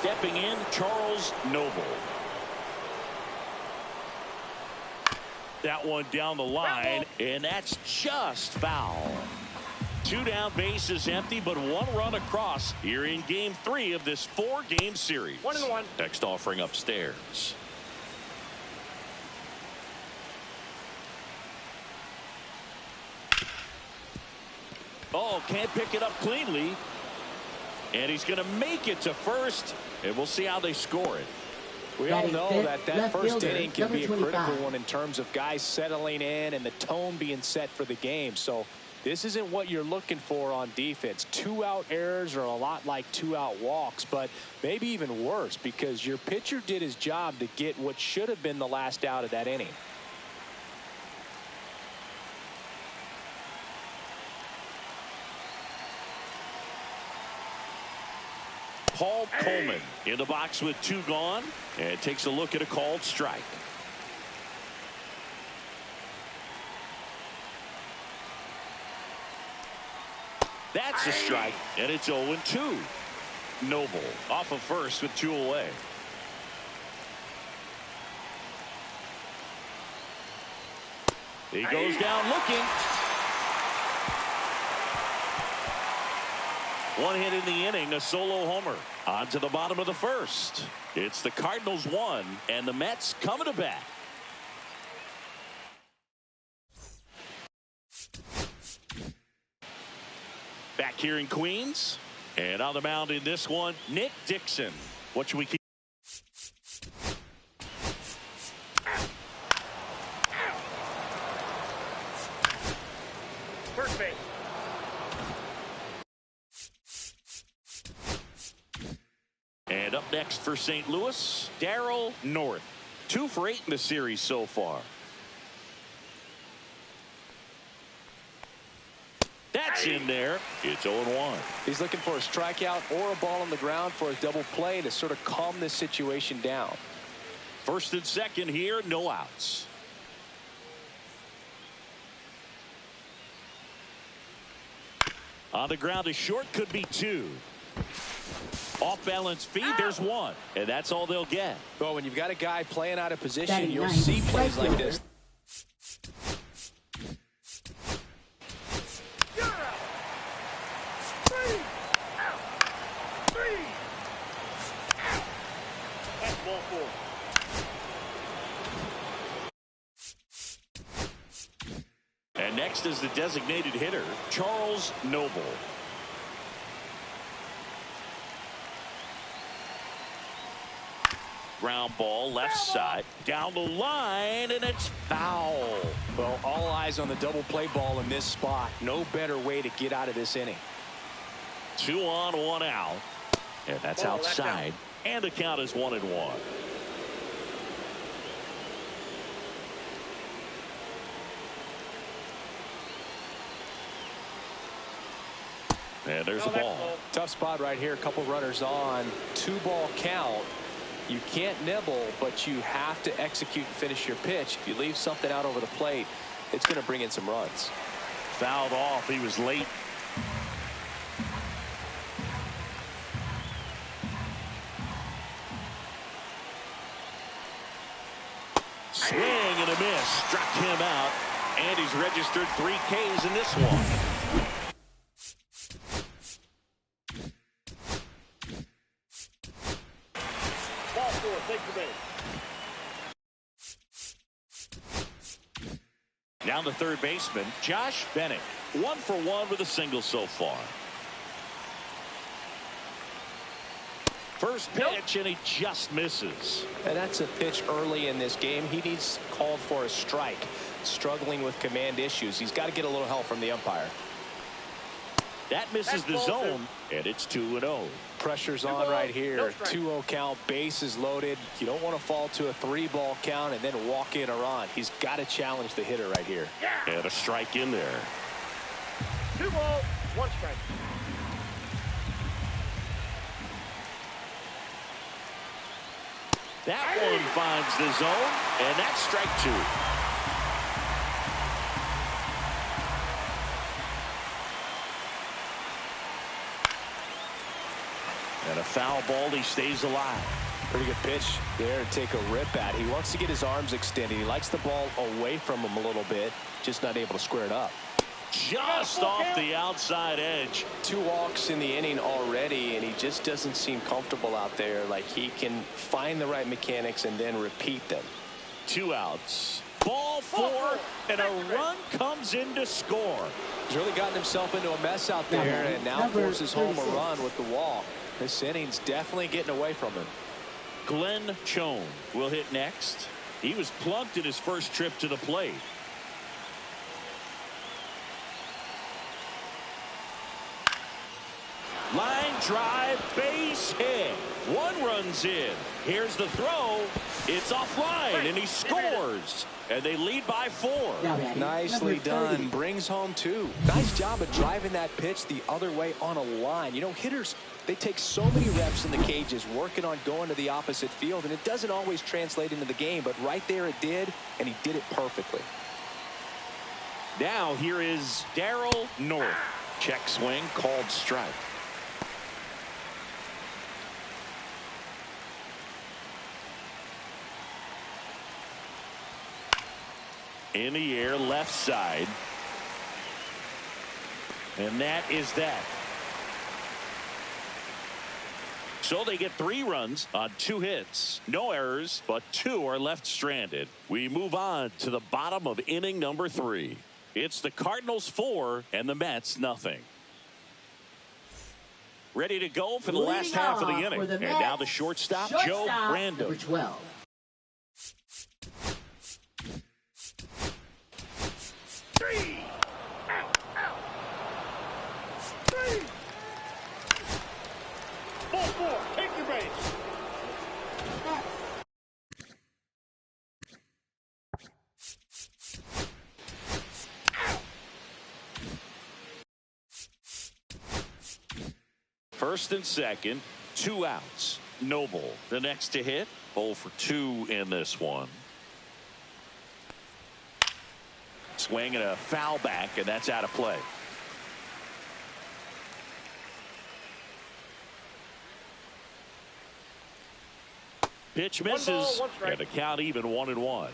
stepping in, Charles Noble. That one down the line, and that's just foul. 2 down, bases empty, but 1 run across here in game 3 of this 4-game series. 1-1. Next offering upstairs. Oh, can't pick it up cleanly. And he's going to make it to first, and we'll see how they score it. We all know that first inning can be a critical one in terms of guys settling in and the tone being set for the game. So this isn't what you're looking for on defense. 2-out errors are a lot like 2-out walks, but maybe even worse because your pitcher did his job to get what should have been the last out of that inning. Paul Coleman in the box with 2 gone and takes a look at a called strike. That's a strike, and it's 0-2. Noble off of first with 2 away. He goes down looking. 1 hit in the inning, a solo homer. On to the bottom of the first. It's the Cardinals 1, and the Mets coming to bat. Back here in Queens, and on the mound in this one, Nick Dixon. What should we keep? First base. And up next for St. Louis, Darryl North. 2 for 8 in the series so far. That's in there. It's 0-1. He's looking for a strikeout or a ball on the ground for a double play to sort of calm this situation down. First and second here, no outs. On the ground, a short, could be 2. Off balance feed, there's 1, and that's all they'll get. Well, when you've got a guy playing out of position, you'll see plays like this. That's ball 4. And next is the designated hitter, Charles Noble. Ground ball left side down the line, and it's foul. Well, all eyes on the double play ball in this spot. No better way to get out of this inning. 2 on, 1 out, and that's outside, and the count is 1-1. And there's the ball. Tough spot right here. A couple runners on. 2-ball count. You can't nibble, but you have to execute and finish your pitch. If you leave something out over the plate, it's going to bring in some runs. Fouled off. He was late. Swing and a miss. Struck him out. And he's registered 3 Ks in this one. Down the third baseman, Josh Bennett. 1 for 1 with a single so far. First pitch, and he just misses. And that's a pitch early in this game. He needs called for a strike. Struggling with command issues. He's got to get a little help from the umpire. That misses the zone, and it's 2-0. Pressure's on right here. 2-0 count, bases loaded. You don't want to fall to a 3-ball count and then walk in a run. He's got to challenge the hitter right here. And a strike in there. 2 balls, 1 strike. That one finds the zone, and that's strike 2. And a foul ball. He stays alive. Pretty good pitch there to take a rip at. He wants to get his arms extended. He likes the ball away from him a little bit. Just not able to square it up. Just off the outside edge. 2 walks in the inning already, and he just doesn't seem comfortable out there. Like he can find the right mechanics and then repeat them. 2 outs. Ball 4, and a run comes in to score. He's really gotten himself into a mess out there, and now forces home a run with the walk. This inning's definitely getting away from him. Glenn Schoen will hit next. He was plunked in his first trip to the plate. Line drive, base hit. 1 runs in. Here's the throw. It's offline, and he scores. And they lead by 4. Nicely done. Brings home 2. Nice job of driving that pitch the other way on a line. You know, hitters, they take so many reps in the cages working on going to the opposite field, and it doesn't always translate into the game, but right there it did, and he did it perfectly. Now here is Darryl North. Check swing, called strike. In the air, left side. And that is that. So they get 3 runs on 2 hits. No errors, but 2 are left stranded. We move on to the bottom of inning number 3. It's the Cardinals 4 and the Mets nothing. Ready to go for the last half of the inning. And now the shortstop, Joe Brando. Number 12. Ball 4. Take your base. First and second, 2 outs. Noble, the next to hit. 0 for 2 in this one. Swing and a foul back, and that's out of play. Pitch misses, 1 ball, 1 strike. and the count even 1-1.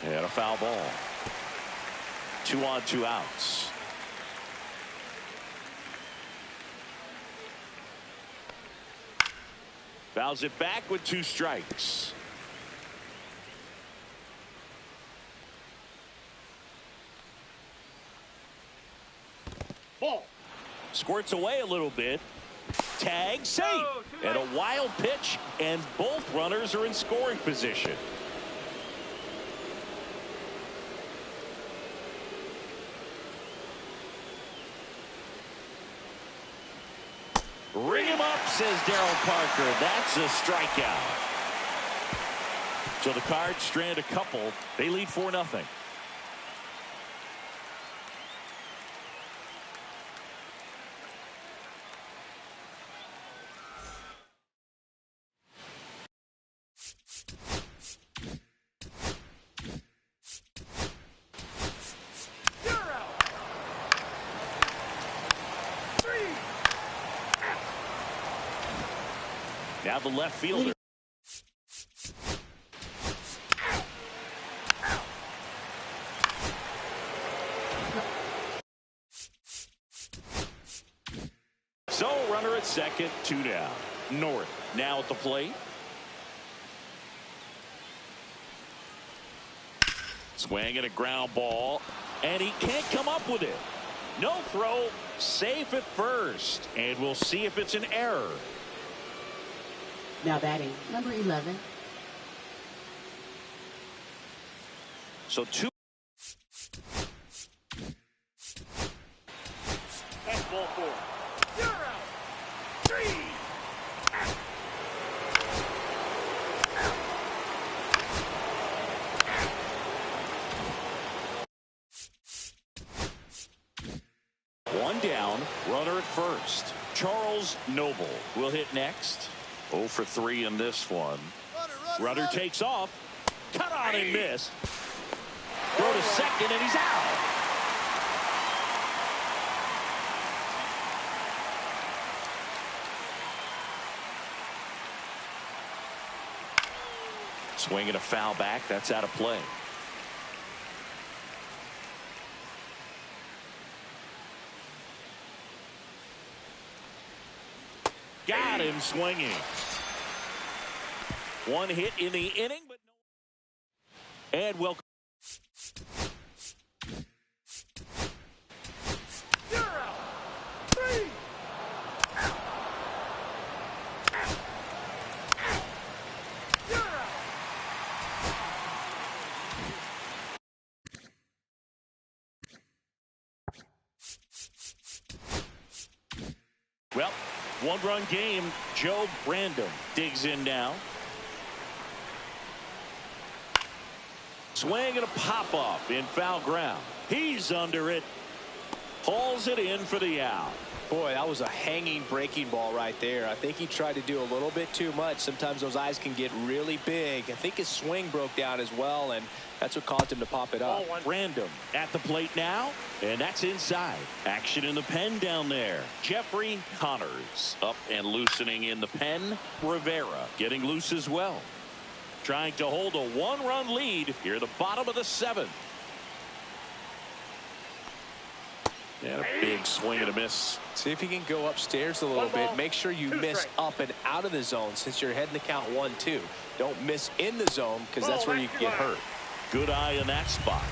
And a foul ball. 2 on, 2 outs. Fouls it back with 2 strikes. Ball. Squirts away a little bit. Tag safe. And a wild pitch, and both runners are in scoring position. Ring him up, says Darryl Parker. That's a strikeout. So the Cards strand a couple. They lead 4-0. Now the left fielder. So runner at second, 2 down. North now at the plate. Swing and a ground ball, and he can't come up with it. No throw, safe at first, and we'll see if it's an error. Now batting, number 11. So 2. That's ball 4. You're out. 3. One down, runner at first. Charles Noble will hit next. 0 for 3 in this one. Runner takes off. Cut on and miss. Throw to second, and he's out. Swinging a foul back. That's out of play. Got him swinging. One hit in the inning, but no. And welcome. You're out. 3. You're out. Well, one-run game. Joe Random digs in now. Swing and a pop-up in foul ground. He's under it. Hauls it in for the out. Boy, that was a hanging breaking ball right there. I think he tried to do a little bit too much. Sometimes those eyes can get really big. I think his swing broke down as well, and that's what caused him to pop it up. Random at the plate now, and that's inside. Action in the pen down there. Jeffrey Connors up and loosening in the pen. Rivera getting loose as well. Trying to hold a one-run lead here at the bottom of the 7th. And a big swing and a miss. See if you can go upstairs a little bit. Make sure you miss up and out of the zone since you're heading to count 1-2. Don't miss in the zone because that's where you can get hurt. Good eye in that spot.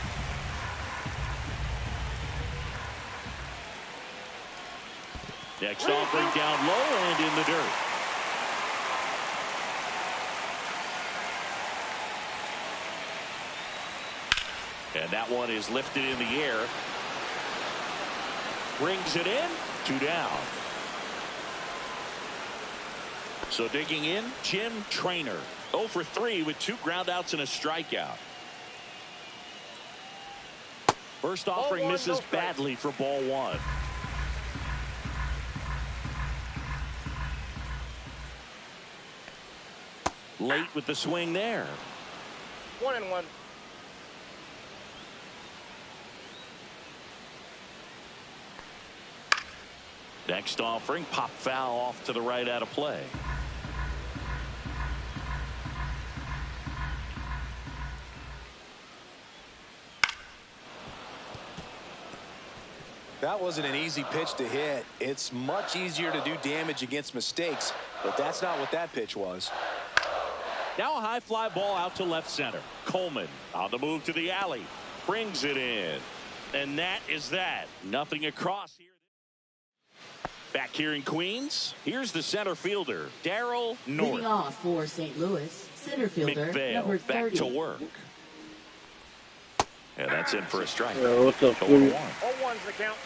Next offering down low and in the dirt. And that one is lifted in the air. Brings it in. 2 down. So digging in, Jim Traynor. 0 for 3 with 2 groundouts and a strikeout. First offering misses badly for ball 1. Late with the swing there. 1-1. Next offering, pop foul off to the right out of play. That wasn't an easy pitch to hit. It's much easier to do damage against mistakes, but that's not what that pitch was. Now a high fly ball out to left center. Coleman on the move to the alley. Brings it in. And that is that. Nothing across here. Back here in Queens, here's the center fielder, Darryl North. Leading off for St. Louis, center fielder, number 30. Back to work. Yeah, that's in for a strike. What's up, 0-1's the count.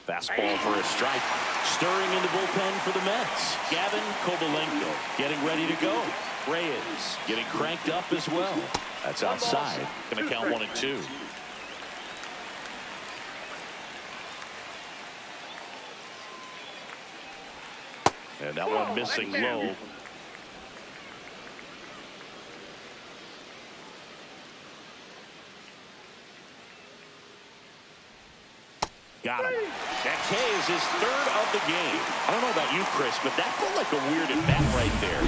Fastball for a strike. Stirring in the bullpen for the Mets. Gavin Kovalenko getting ready to go. Reyes getting cranked up as well. That's outside. Going to count 1 and 2. And that one missing low. Got him. That K is his 3rd of the game. I don't know about you, Chris, but that felt like a weird at bat right there.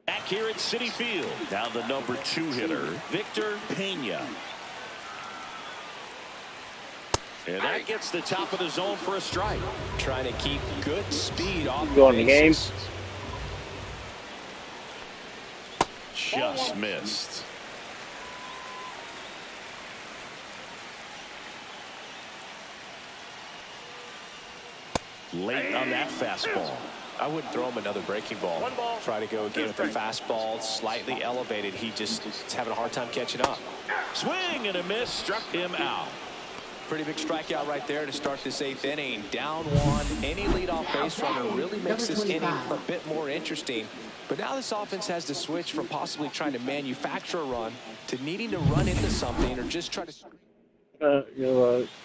Back here at Citi Field. Now the number 2 hitter, Victor Pena. And that gets the top of the zone for a strike. Trying to keep good speed off the Going the game. Just missed. Late on that fastball. I wouldn't throw him another breaking ball. Try to go again with the fastball slightly elevated. He just is having a hard time catching up. Swing and a miss, struck him out. Pretty big strikeout right there to start this 8th inning. Down 1. Any leadoff base runner really makes this inning a bit more interesting. But now this offense has to switch from possibly trying to manufacture a run to needing to run into something or just try to.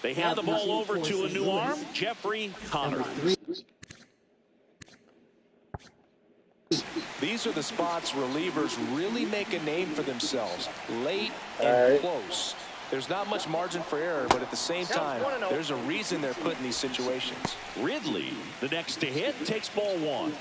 They hand the ball over to a new arm, Jeffrey Connors. These are the spots relievers really make a name for themselves, late and close. There's not much margin for error, but at the same time, there's a reason they're put in these situations. Ridley, the next to hit, takes ball one.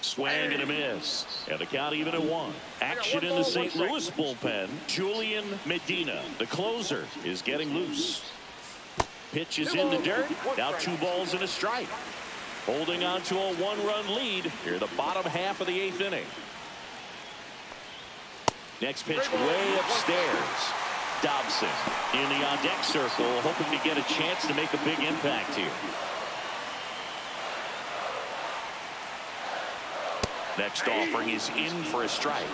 Swing and a miss. And the count even at one. Action in the St. Louis bullpen. Julian Medina, the closer, is getting loose. Pitch is in the dirt. Now 2 balls and a strike. Holding on to a 1-run lead here in the bottom half of the 8th inning. Next pitch way upstairs. Dobson in the on-deck circle, hoping to get a chance to make a big impact here. Next offering is in for a strike.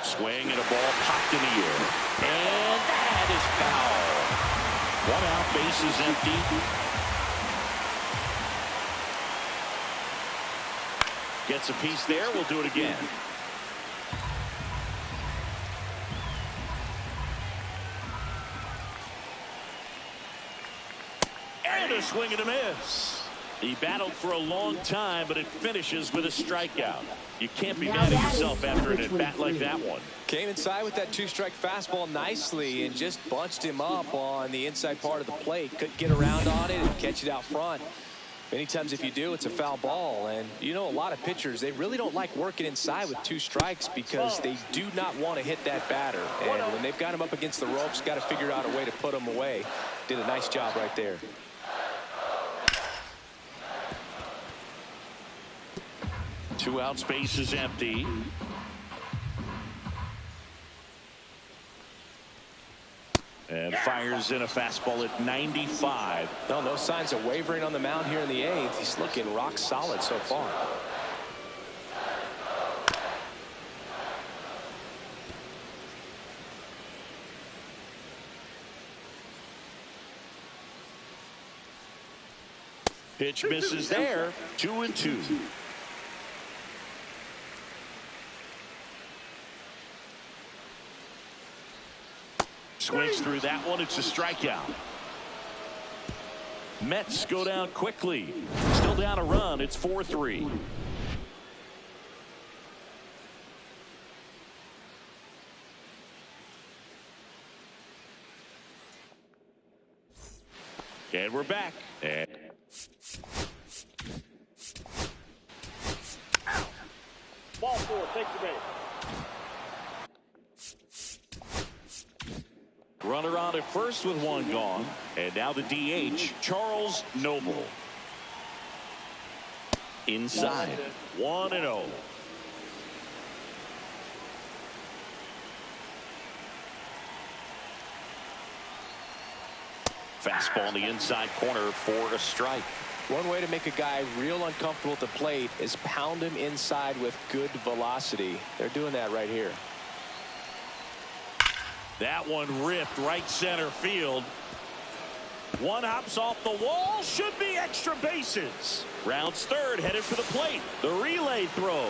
Swing and a ball popped in the air. And that is foul. 1 out, base is empty. Gets a piece there. We'll do it again. And a swing and a miss. He battled for a long time, but it finishes with a strikeout. You can't be mad at yourself after an at-bat like that one. Came inside with that 2-strike fastball nicely and just bunched him up on the inside part of the plate. Couldn't get around on it and catch it out front. Many times if you do, it's a foul ball. And you know, a lot of pitchers, they really don't like working inside with 2 strikes because they do not want to hit that batter. And when they've got him up against the ropes, got to figure out a way to put him away. Did a nice job right there. Two out, space is empty. And fires in a fastball at 95. No signs of wavering on the mound here in the 8th. He's looking rock solid so far. Pitch misses there. 2-2. Swings through that one. It's a strikeout. Mets go down quickly. Still down a run. It's 4-3. And we're back. And Ball 4, take the base. runner on at first with 1 gone. And now the DH, Charles Noble. Inside. 1-0. Fastball in the inside corner for a strike. One way to make a guy real uncomfortable at the plate is pound him inside with good velocity. They're doing that right here. That one ripped right center field. One hops off the wall. Should be extra bases. Rounds third, headed for the plate. The relay throw.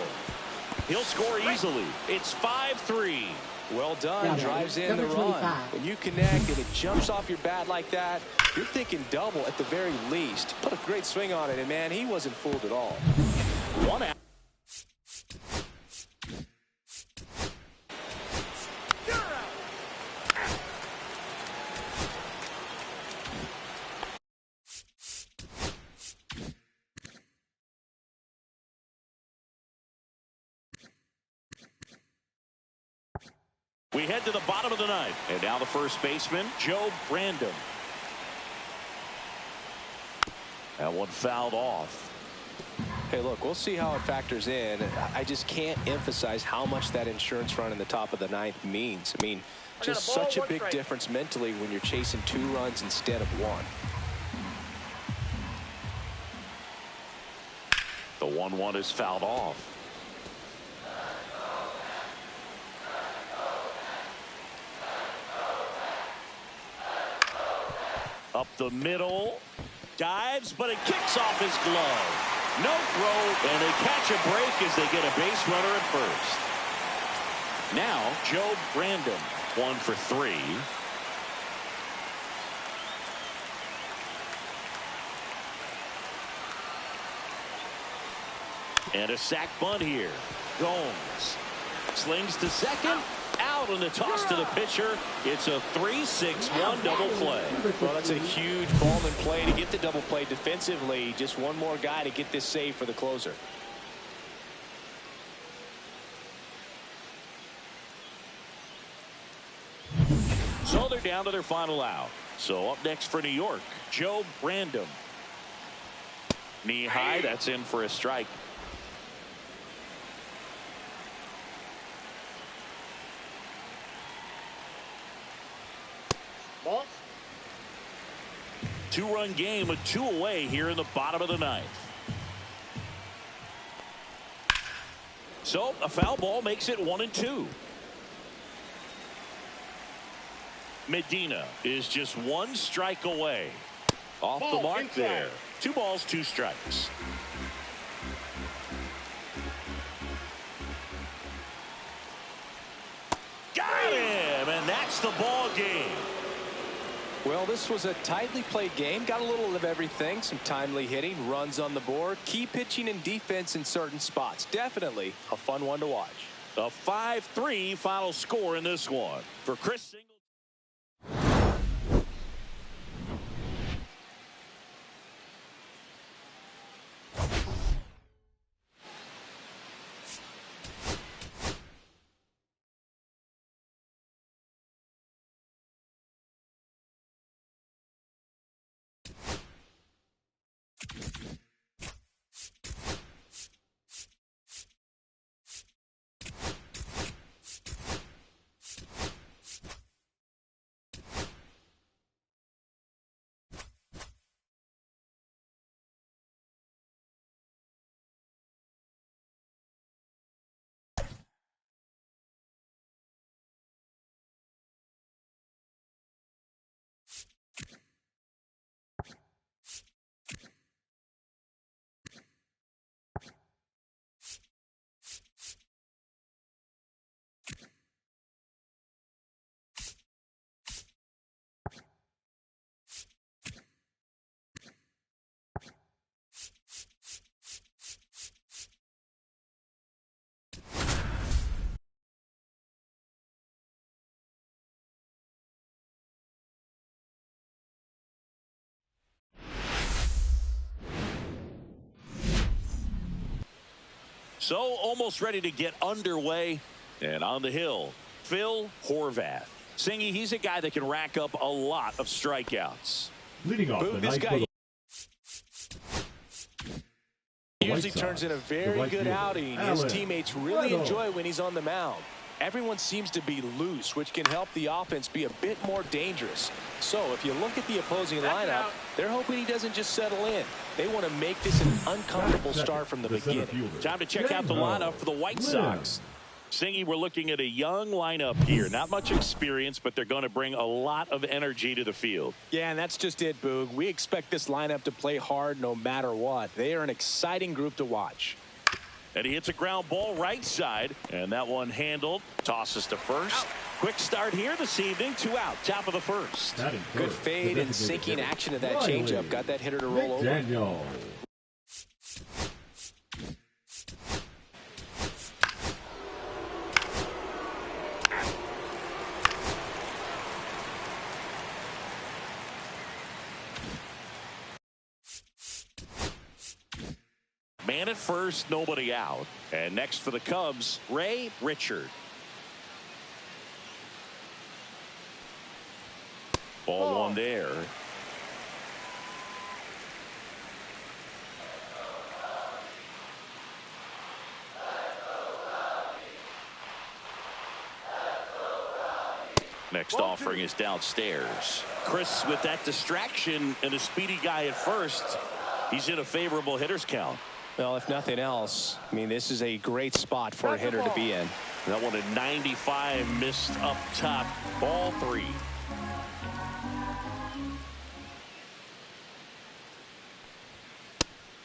He'll score easily. It's 5-3. Well done. Drives in the run. When you connect and it jumps off your bat like that, you're thinking double at the very least. Put a great swing on it, and man, he wasn't fooled at all. 1 out. We head to the bottom of the 9th. And now the first baseman, Joe Brandon. That one fouled off. Hey, look, we'll see how it factors in. I just can't emphasize how much that insurance run in the top of the 9th means. I mean, just such a big difference mentally when you're chasing 2 runs instead of 1. The 1-1 is fouled off. Up the middle. Dives, but it kicks off his glove. No throw, and they catch a break as they get a base runner at first. Now, Joe Brandon, 1 for 3. And a sac bunt here. Gomes slings to second. Out on the toss to the pitcher. It's a 3-6-1 double play. Well, that's a huge ball in play to get the double play defensively. Just one more guy to get this save for the closer. So they're down to their final out. So up next for New York, Joe Brandon. Knee high, that's in for a strike. Ball. 2-run game with 2 away here in the bottom of the 9th. So a foul ball makes it 1-2. Medina is just 1 strike away. Off the mark inside. There. 2 balls, 2 strikes. Got him, and that's the ball game. Well, this was a tightly played game. Got a little of everything. Some timely hitting, runs on the board, key pitching and defense in certain spots. Definitely a fun one to watch. A 5-3 final score in this one. For Chris Singleton. So almost ready to get underway. And on the hill, Phil Horvath. Singy, he's a guy that can rack up a lot of strikeouts. Leading off Boog, this guy usually turns in a very good outing. His teammates really enjoy when he's on the mound. Everyone seems to be loose, which can help the offense be a bit more dangerous. So if you look at the opposing lineup, they're hoping he doesn't just settle in. They want to make this an uncomfortable start from the beginning. Time to check out the lineup for the White Sox. Singy, we're looking at a young lineup here. Not much experience, but they're going to bring a lot of energy to the field. Yeah, and that's just it, Boog. We expect this lineup to play hard no matter what. They are an exciting group to watch. And he hits a ground ball right side, and that one handled. Tosses to first. Out. Quick start here this evening. 2 out. Top of the first. Good fade and sinking action of that changeup. Got that hitter to roll over. Daniel. Man at first, nobody out. And next for the Cubs, Ray Richard. Ball one there. Next offering is downstairs. Chris, with that distraction and a speedy guy at first, he's in a favorable hitter's count. Well, if nothing else, I mean, this is a great spot for a hitter to be in. That one at 95, missed up top. Ball 3.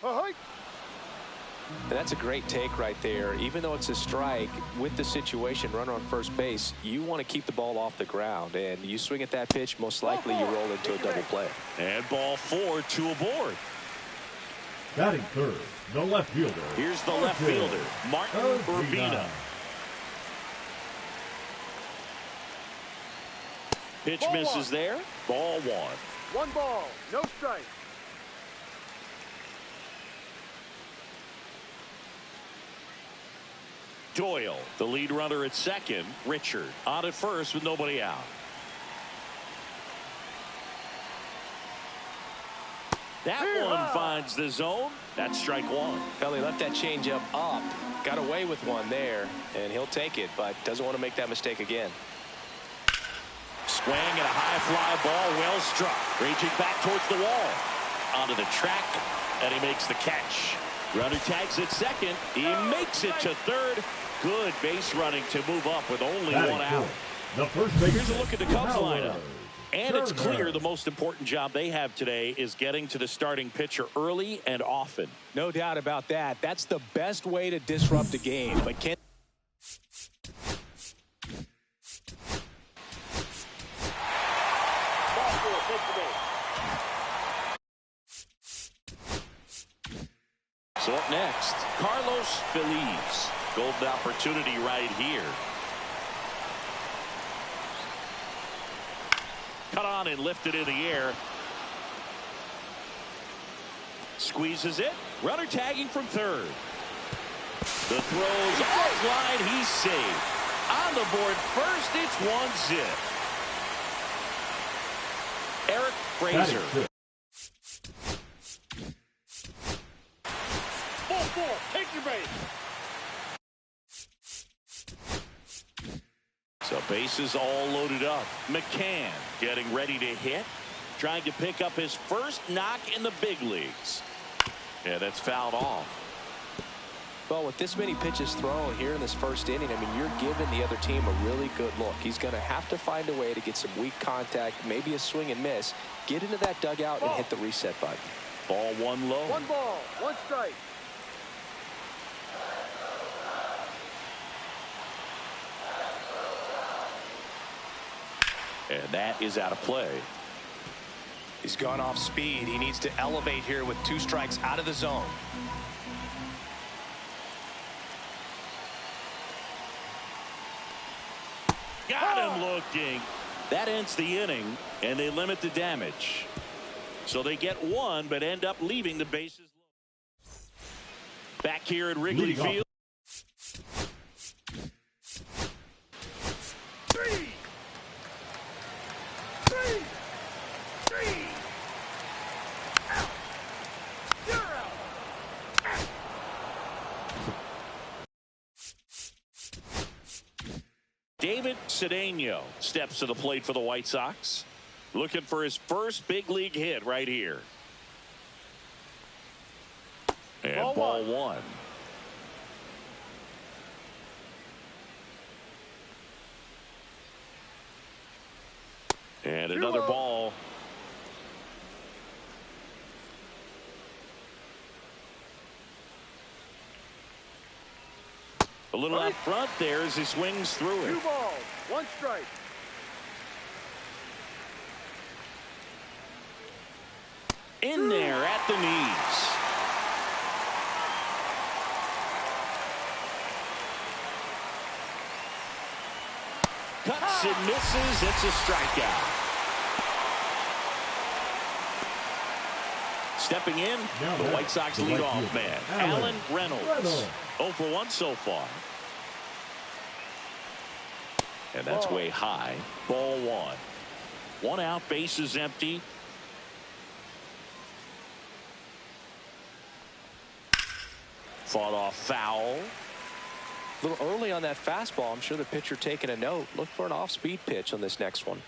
And that's a great take right there. Even though it's a strike, with the situation, runner on first base, you want to keep the ball off the ground. And you swing at that pitch, most likely you roll into a double play. And ball 4, 2 aboard. Batting third, the left fielder. Here's the left fielder, Martin Urbina. Pitch Ball misses one. there. Ball 1. 1 ball, no strike. Doyle, the lead runner at second. Richard on at first with nobody out. That one finds the zone. That's strike 1. Well, he left that changeup up, got away with one there, and he'll take it, but doesn't want to make that mistake again. Swing and a high fly ball, well struck. Raging back towards the wall. Onto the track, and he makes the catch. Runner tags at second. He makes it to third. Good base running to move up with only one out. The first base. Here's a look at the Cubs lineup. And it's clear the most important job they have today is getting to the starting pitcher early and often. No doubt about that. That's the best way to disrupt a game. But can So up next, Carlos Feliz. Golden opportunity right here. Cut on and lifted in the air. Squeezes it. Runner tagging from third. The throw's offline. He's saved. On the board first, it's 1-zip. Eric Frazier. Ball, take your base. So bases all loaded up. McCann getting ready to hit. Trying to pick up his first knock in the big leagues. Yeah, that's fouled off. Well, with this many pitches thrown here in this first inning, I mean, you're giving the other team a really good look. He's going to have to find a way to get some weak contact, maybe a swing and miss, get into that dugout and hit the reset button. Ball 1 low. 1 ball, 1 strike. And that is out of play. He's gone off speed. He needs to elevate here with 2 strikes out of the zone. Got him looking. That ends the inning, and they limit the damage. So they get 1, but end up leaving the bases low. Back here at Wrigley Field. David Cedeno steps to the plate for the White Sox, looking for his first big league hit right here. And ball 1. And another ball. A little out front there as he swings through it. 2 balls, 1 strike. In there at the knees. Cuts and misses. It's a strikeout. Stepping in, the White Sox leadoff man, Alan Reynolds. 0 for 1 so far. And that's way high. Ball 1. 1 out, base is empty. Fought off foul. A little early on that fastball. I'm sure the pitcher taking a note. Look for an off-speed pitch on this next one.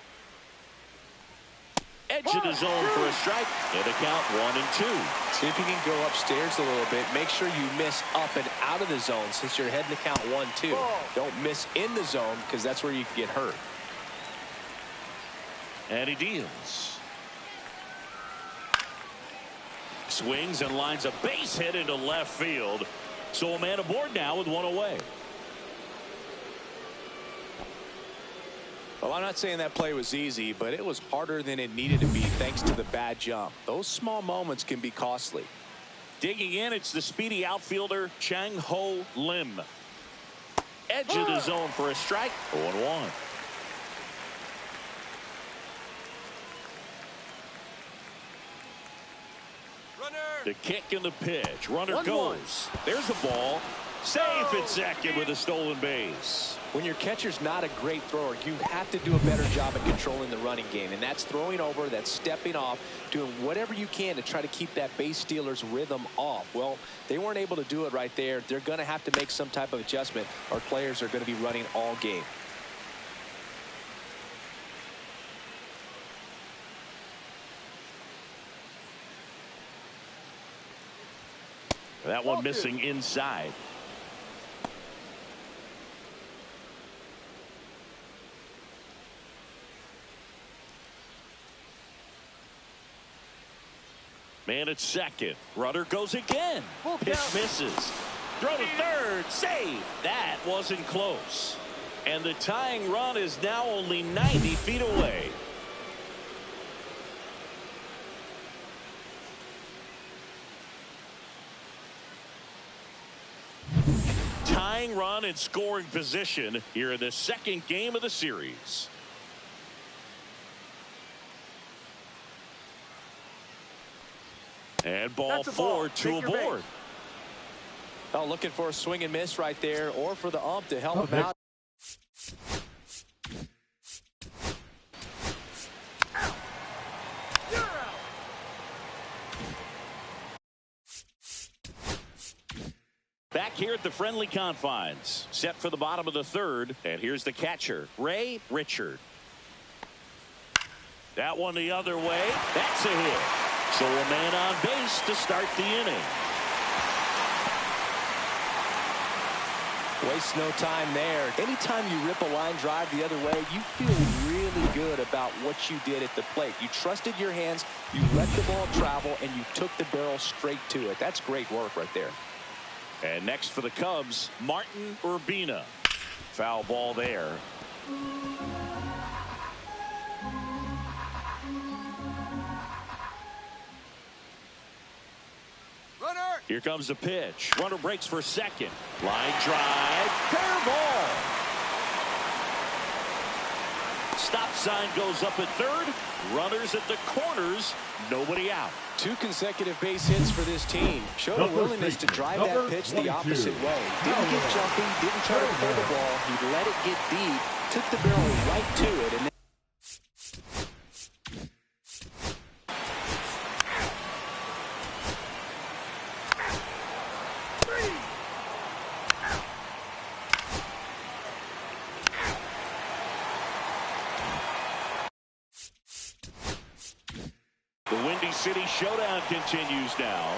Edge of the zone for a strike. And a count 1-2. See if you can go upstairs a little bit. Make sure you miss up and out of the zone since you're heading to count 1-2. Don't miss in the zone because that's where you can get hurt. And he deals. Swings and lines a base hit into left field. So a man aboard now with one away. Well, I'm not saying that play was easy, but it was harder than it needed to be thanks to the bad jump. Those small moments can be costly. Digging in, it's the speedy outfielder Chang Ho Lim. Edge of the zone for a strike. 0-1. The kick and the pitch. Runner goes. There's the ball. Safe at second with a stolen base. When your catcher's not a great thrower, you have to do a better job at controlling the running game. And that's throwing over, that's stepping off, doing whatever you can to try to keep that base stealer's rhythm off. Well, they weren't able to do it right there. They're going to have to make some type of adjustment. Our players are going to be running all game. That one missing inside. Man at second. Runner goes again. Pitch misses. Throw to third. Save. That wasn't close. And the tying run is now only 90 feet away. Tying run in scoring position here in the second game of the series. And ball 4, 2 aboard. Oh, looking for a swing and miss right there, or for the ump to help him out. Back here at the friendly confines, set for the bottom of the third, and here's the catcher, Ray Richard. That one the other way. That's a hit. So a man on base to start the inning. Waste no time there. Anytime you rip a line drive the other way, you feel really good about what you did at the plate. You trusted your hands, you let the ball travel, and you took the barrel straight to it. That's great work right there. And next for the Cubs, Martin Urbina. Foul ball there. Here comes the pitch. Runner breaks for second. Line drive. Fair ball. Stop sign goes up at third. Runners at the corners. Nobody out. 2 consecutive base hits for this team. Showed a willingness to drive that pitch the opposite way. Didn't get jumpy. Didn't try to pull the ball. He let it get deep. Took the barrel right to it. And then The Windy City Showdown continues now.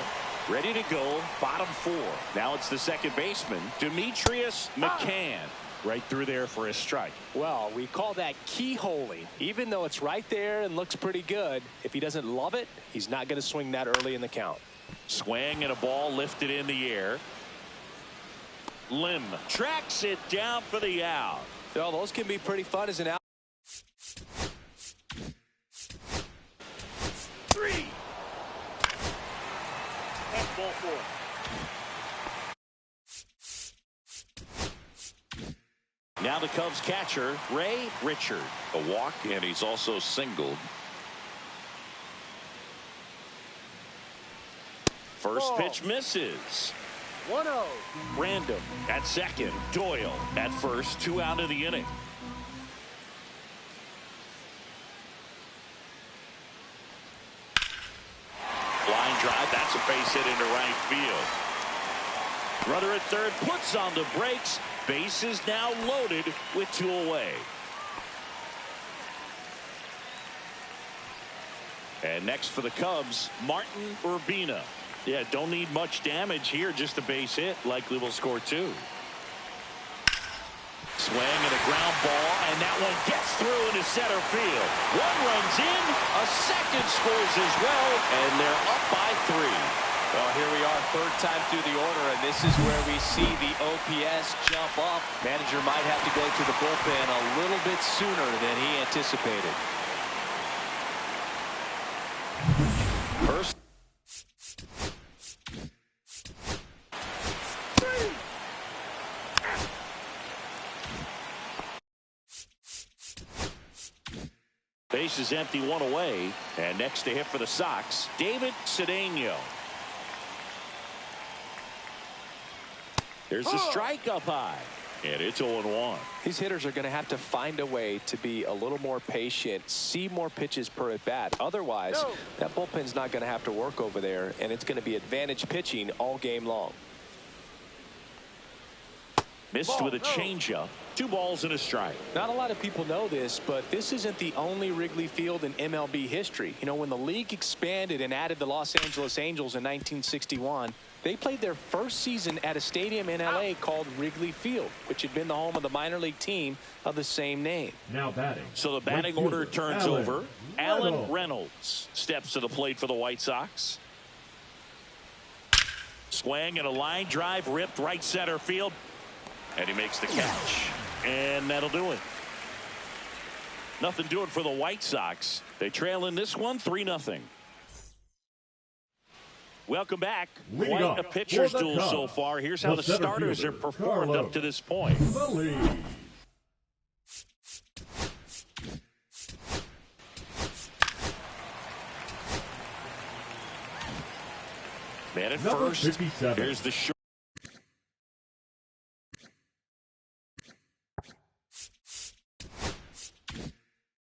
Ready to go, bottom 4. Now it's the second baseman, Demetrius McCann. Right through there for a strike. Well, we call that keyholing. Even though it's right there and looks pretty good, if he doesn't love it, he's not going to swing that early in the count. Swing and a ball lifted in the air. Lim tracks it down for the out. Well, those can be pretty fun as an out. 3. That's ball 4. Now the Cubs catcher, Ray Richard. A walk, and he's also singled. First pitch misses. 1-0. Random at second. Doyle at first. 2 out of the inning. Line drive. That's a base hit into right field. Runner at third puts on the brakes. Base is now loaded with 2 away. And next for the Cubs, Martin Urbina. Yeah, don't need much damage here, just a base hit. Likely will score 2. Swing and a ground ball, and that one gets through into center field. One runs in, a second scores as well, and they're up by 3. Well, here we are, third time through the order, and this is where we see the OPS jump up. Manager might have to go to the bullpen a little bit sooner than he anticipated. First. Base is empty, 1 away. And next to hit for the Sox, David Cedeno. There's the strike up high. And it's 0-1. These hitters are going to have to find a way to be a little more patient, see more pitches per at bat. Otherwise, that bullpen's not going to have to work over there, and it's going to be advantage pitching all game long. Missed with a changeup. 2 balls and a strike. Not a lot of people know this, but this isn't the only Wrigley Field in MLB history. You know, when the league expanded and added the Los Angeles Angels in 1961, they played their first season at a stadium in L.A. called Wrigley Field, which had been the home of the minor league team of the same name. Now batting. So the batting order turns over. Alan Reynolds steps to the plate for the White Sox. Swing and a line drive ripped right center field. And he makes the catch. And that'll do it. Nothing doing for the White Sox. They trail in this one 3-0. Welcome back. Quite a pitcher's duel so far. Here's how the starters have performed up to this point. Man at first. Here's the short.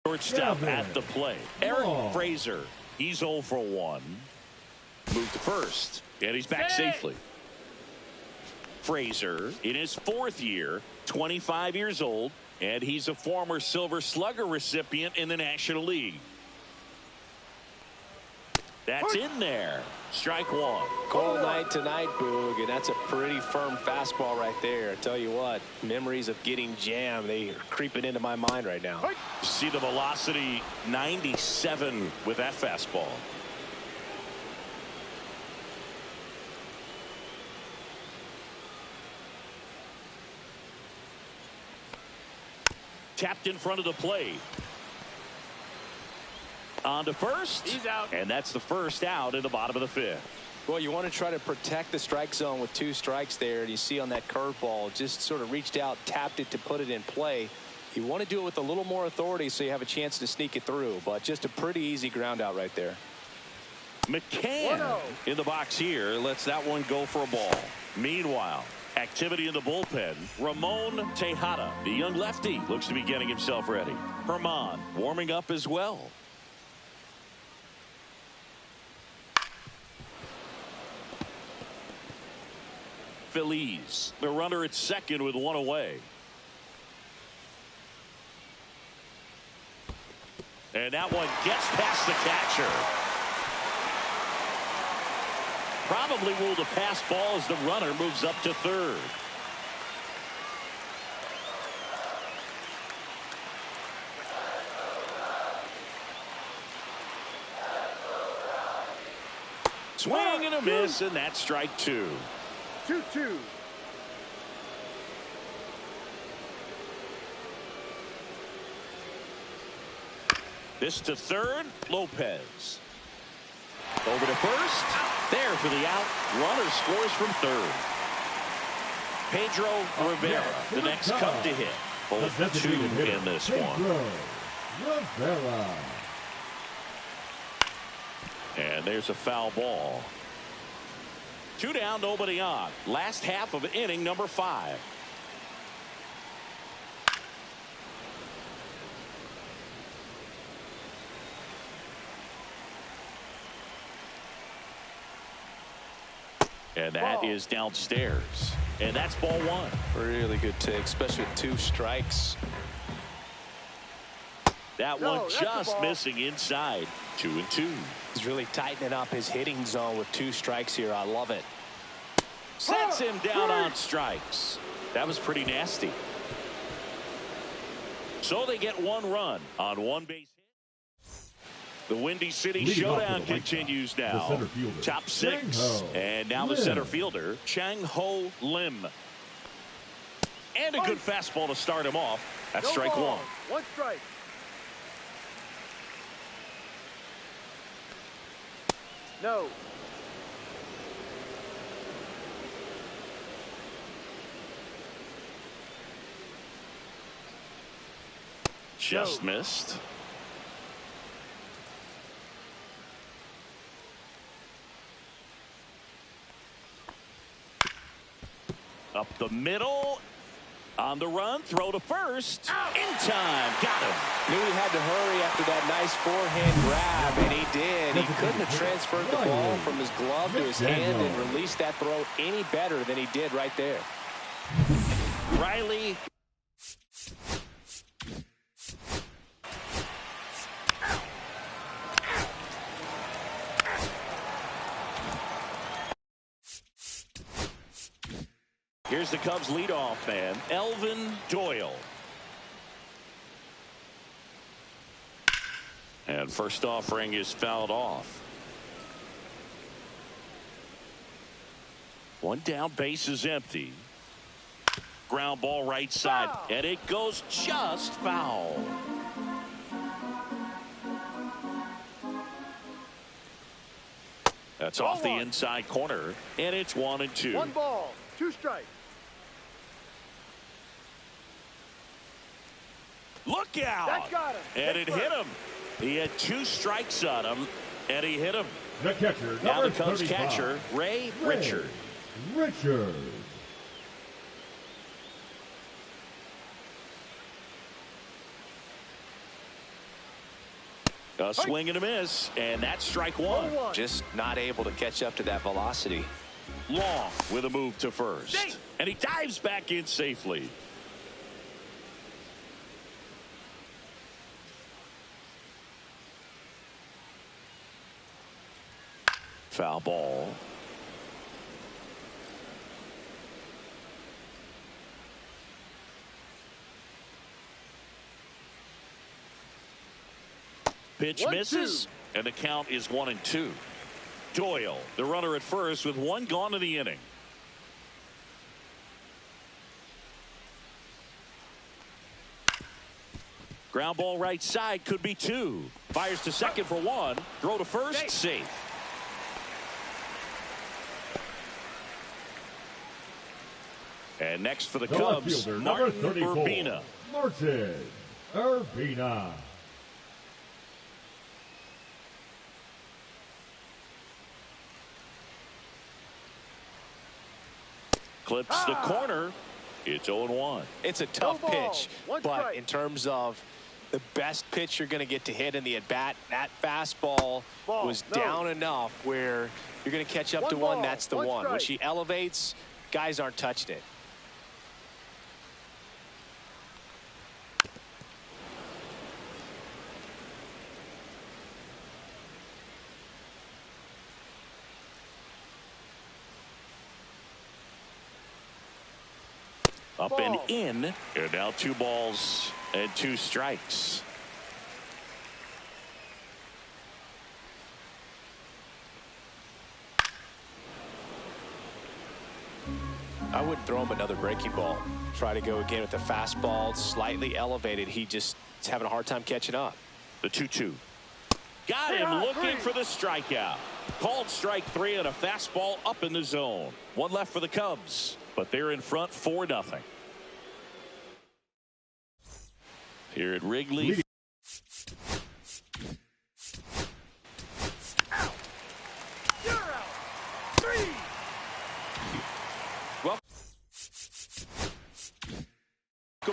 Shortstop at the plate. Eric Fraser. He's 0 for 1. Moved to first, and he's back safely. Fraser in his 4th year, 25 years old, and he's a former Silver Slugger recipient in the National League. That's in there. Strike 1. Cold night tonight, Boog, and that's a pretty firm fastball right there. I tell you what, memories of getting jammed, they are creeping into my mind right now. See the velocity, 97 with that fastball. Tapped in front of the plate. On to first. He's out. And that's the first out in the bottom of the 5th. Well, you want to try to protect the strike zone with 2 strikes there. And you see on that curveball, just sort of reached out, tapped it to put it in play. You want to do it with a little more authority so you have a chance to sneak it through. But just a pretty easy ground out right there. McCann in the box here lets that one go for a ball. Meanwhile, activity in the bullpen. Ramon Tejada, the young lefty, looks to be getting himself ready. Herman warming up as well. Phillies, the runner at second with 1 away. And that one gets past the catcher. Probably ruled a pass ball as the runner moves up to 3rd. Swing and a miss, and that's strike 2. 2-2. This to 3rd, Lopez. Over to first. There for the out. Runner scores from 3rd. Pedro Rivera, the next cup to hit. Both 2 in this one. Rivera. And there's a foul ball. 2 down, nobody on. Last half of inning number 5. And that is downstairs. And that's ball 1. Really good take, especially with 2 strikes. That one just missing inside. 2-2. He's really tightening up his hitting zone with 2 strikes here. I love it. Sets him down on strikes. That was pretty nasty. So they get one run on one base hit. The Windy City showdown continues now. Top six. And now the center fielder, Chang-Ho Lim. And a good fastball to start him off. That's strike one. One strike. No. Just missed. Up the middle. On the run, throw to first. In time, got him. Knew he had to hurry after that nice forehand grab, and he did. He couldn't have transferred the ball from his glove to his hand and released that throw any better than he did right there. Riley. Here's the Cubs leadoff man, Elvin Doyle. And first offering is fouled off. One down, base is empty. Ground ball right side, and it goes just foul. That's off the inside corner, and it's 1-2. One ball, two strikes. Look out! That got him. And it hit him. He had two strikes on him, and he hit him. The catcher, now the Cubs 35. catcher, Ray Richard. Richard. A swing and a miss, and that's strike one. Just not able to catch up to that velocity. Long with a move to first. And he dives back in safely. Foul ball. Pitch misses, and the count is 1-2. Doyle, the runner at first, with one gone in the inning. Ground ball right side, could be two. Fires to second for one. Throw to first, safe. And next for the Cubs, Martin Urbina. Martin Urbina. Clips the corner. It's 0-1. It's a tough pitch, but in terms of the best pitch you're going to get to hit in the at-bat, that fastball was down enough where you're going to catch up to one. That's the one. When she elevates, guys aren't touching it. Up and in, and now 2 balls and 2 strikes. I wouldn't throw him another breaking ball. Try to go again with the fastball, slightly elevated. He just is having a hard time catching up. The 2-2. Got him looking for the strikeout. Called strike 3 and a fastball up in the zone. One left for the Cubs, but they're in front 4-0. Here at Wrigley. You're out. 3. Welcome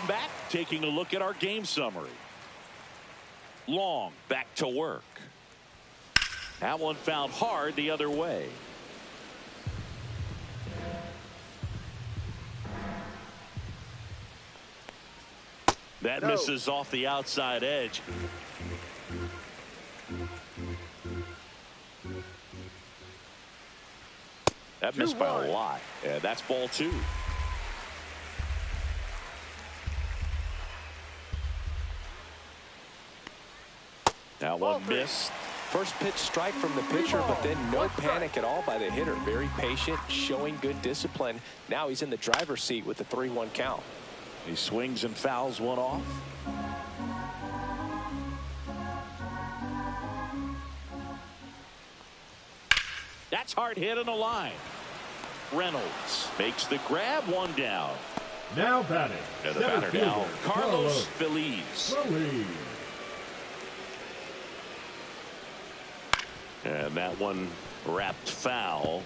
back. Taking a look at our game summary. Long back to work. That one fouled hard the other way. That misses off the outside edge. That missed by a lot. Yeah, that's ball 2. That one missed. First pitch strike from the pitcher, but then no panic at all by the hitter. Very patient, showing good discipline. Now he's in the driver's seat with the 3-1 count. He swings and fouls one off. That's hard hit on the line. Reynolds makes the grab, one down. Now batting. And the batter now, Carlos Feliz. And that one wrapped foul.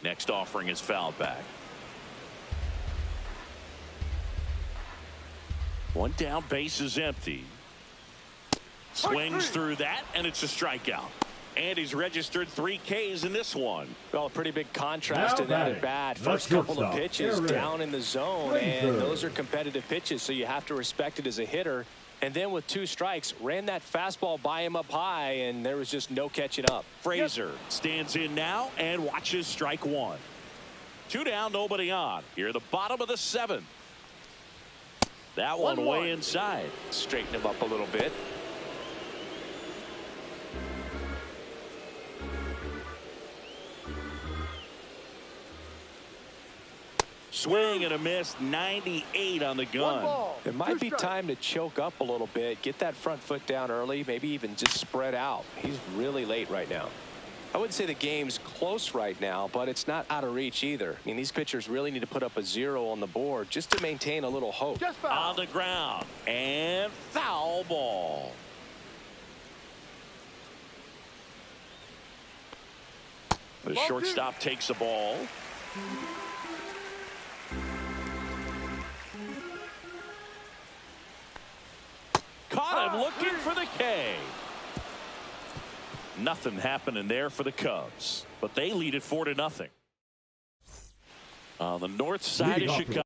Next offering is fouled back. One down, base is empty. Swings through that, and it's a strikeout. And he's registered 3 Ks in this one. Well, a pretty big contrast in that at bat. First couple of pitches down in the zone, and those are competitive pitches, so you have to respect it as a hitter. And then with 2 strikes, ran that fastball by him up high, and there was just no catching up. Frazier stands in now and watches strike 1. 2 down, nobody on. Here at the bottom of the 7th. That one way inside. Straighten him up a little bit. Swing and a miss, 98 on the gun. It might be time to choke up a little bit, get that front foot down early, maybe even just spread out. He's really late right now. I wouldn't say the game's close right now, but it's not out of reach either. I mean, these pitchers really need to put up a 0 on the board just to maintain a little hope. On the ground, and foul ball. The shortstop takes the ball. Caught him looking for the K. Nothing happening there for the Cubs, but they lead it 4-0. On the north side of Chicago.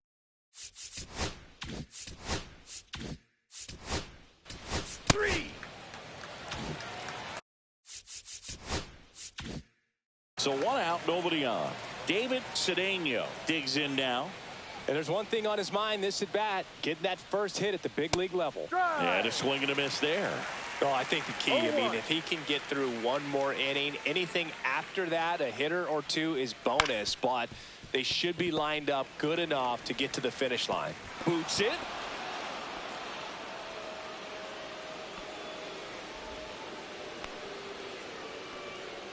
So 1 out, nobody on. David Cedeno digs in now. And there's one thing on his mind this at bat, getting that first hit at the big league level. And a swing and a miss there. Oh, I think the key, I mean, if he can get through 1 more inning, anything after that, a hitter or 2 is bonus, but they should be lined up good enough to get to the finish line. Boots it.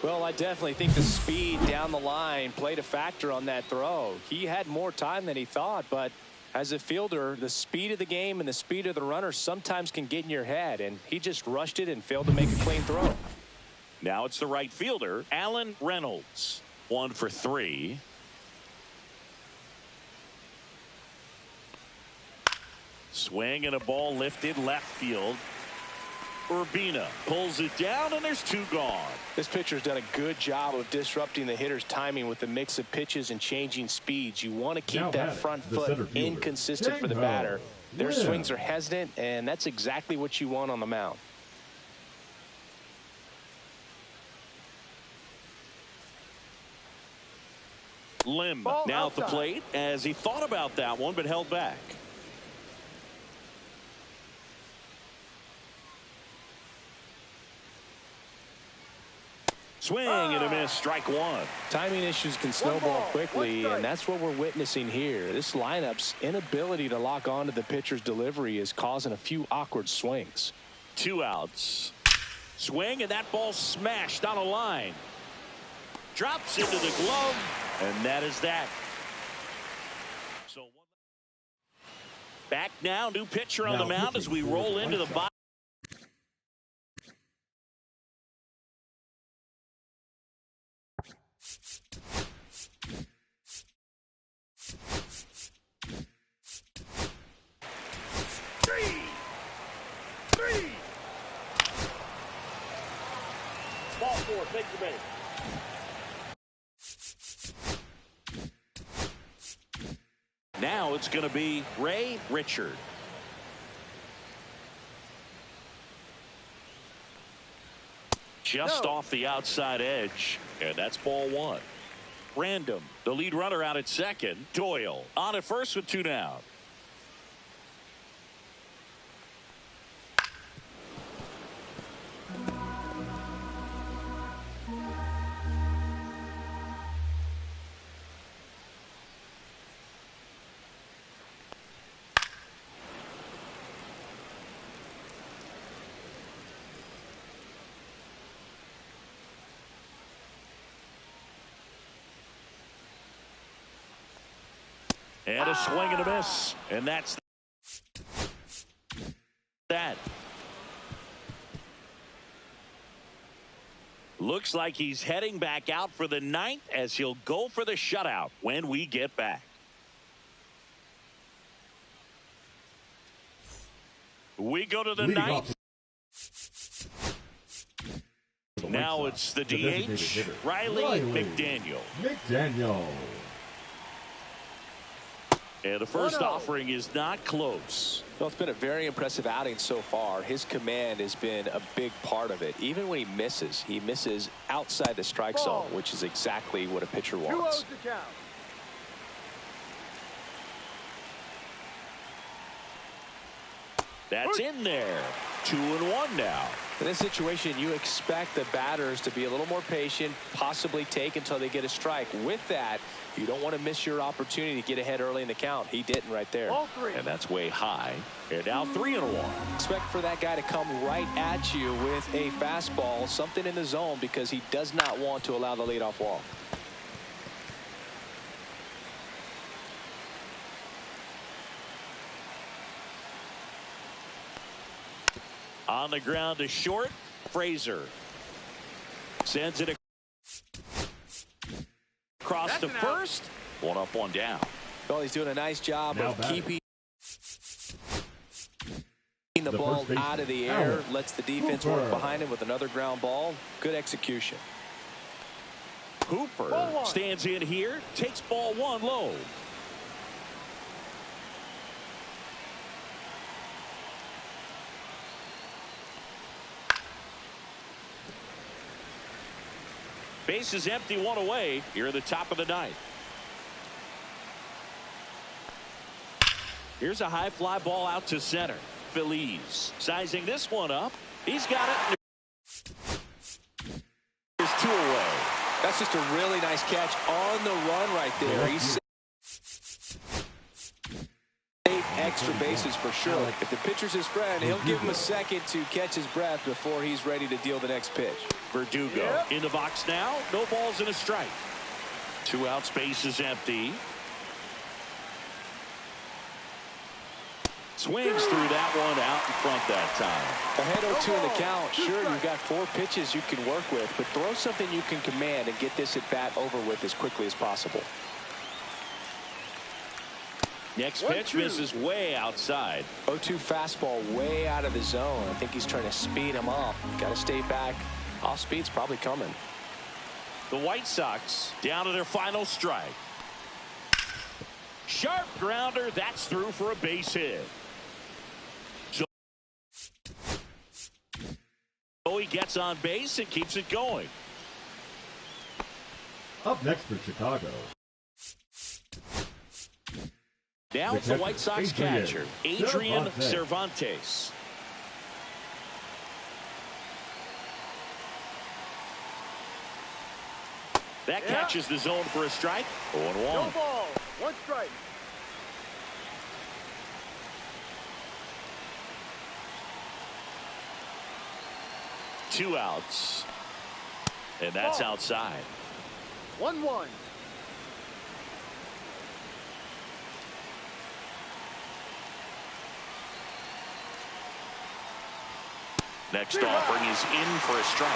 Well, I definitely think the speed down the line played a factor on that throw. He had more time than he thought, but as a fielder, the speed of the game and the speed of the runner sometimes can get in your head, and he just rushed it and failed to make a clean throw. Now it's the right fielder, Alan Reynolds. 1 for 3. Swing and a ball lifted left field. Urbina pulls it down, and there's 2 gone. This pitcher's done a good job of disrupting the hitter's timing with the mix of pitches and changing speeds. You want to keep that front foot inconsistent for the batter. Their swings are hesitant, and that's exactly what you want on the mound. Lim now at the plate as he thought about that one but held back. Swing and a miss, strike 1. Timing issues can snowball quickly, and that's what we're witnessing here. This lineup's inability to lock onto the pitcher's delivery is causing a few awkward swings. 2 outs. Swing, and that ball smashed on a line. Drops into the glove, and that is that. So back now, new pitcher on the mound as we roll into the bottom. Ball 4, take the base. Now it's going to be Ray Richard. Just off the outside edge, and that's ball 1. Random, the lead runner out at second. Doyle on at first with 2 down. And a swing and a miss. And that's that. Looks like he's heading back out for the 9th as he'll go for the shutout when we get back. We go to the 9th. Now it's the DH, Riley McDaniel. And the first offering is not close. Well, it's been a very impressive outing so far. His command has been a big part of it. Even when he misses outside the strike zone, which is exactly what a pitcher wants. That's in there. 2-1 now. In this situation, you expect the batters to be a little more patient, possibly take until they get a strike. With that, you don't want to miss your opportunity to get ahead early in the count. He didn't right there. And that's way high. And now 3-1. Expect for that guy to come right at you with a fastball, something in the zone, because he does not want to allow the leadoff walk. On the ground to short. Frazier sends it across to first. 1 up, 1 down. Well, he's doing a nice job of keeping the ball out of the air. Lets the defense work behind him with another ground ball. Good execution. Hooper stands in here. Takes ball 1 low. Base is empty, 1 away. Here at the top of the 9th. Here's a high fly ball out to center. Feliz sizing this one up. He's got it. Here's 2 away. That's just a really nice catch on the run right there. He's extra bases for sure. If the pitcher's his friend, he'll give him a second to catch his breath before he's ready to deal the next pitch. Verdugo in the box now. No balls and a strike. 2 outs, base is empty. Swings through that one out in front that time. Ahead 0-2 in the count. Sure, you've got 4 pitches you can work with, but throw something you can command and get this at bat over with as quickly as possible. Next pitch misses way outside. 0-2 fastball way out of the zone. I think he's trying to speed him up. Got to stay back. Off speed's probably coming. The White Sox down to their final strike. Sharp grounder. That's through for a base hit. So he gets on base and keeps it going. Up next for Chicago. Now it's the White Sox catcher, Adrian Cervantes. That catches the zone for a strike. 0-1. No ball. 1 strike. Two outs. And that's outside. 1-1. Next offering is in for a strike.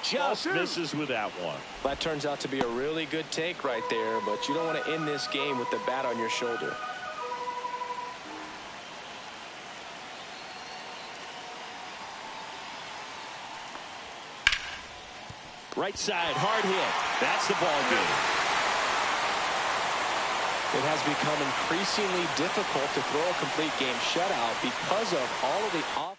Just misses with that one. That turns out to be a really good take right there, but you don't want to end this game with the bat on your shoulder. Right side, hard hit. That's the ball game. It has become increasingly difficult to throw a complete game shutout because of all of the offensive.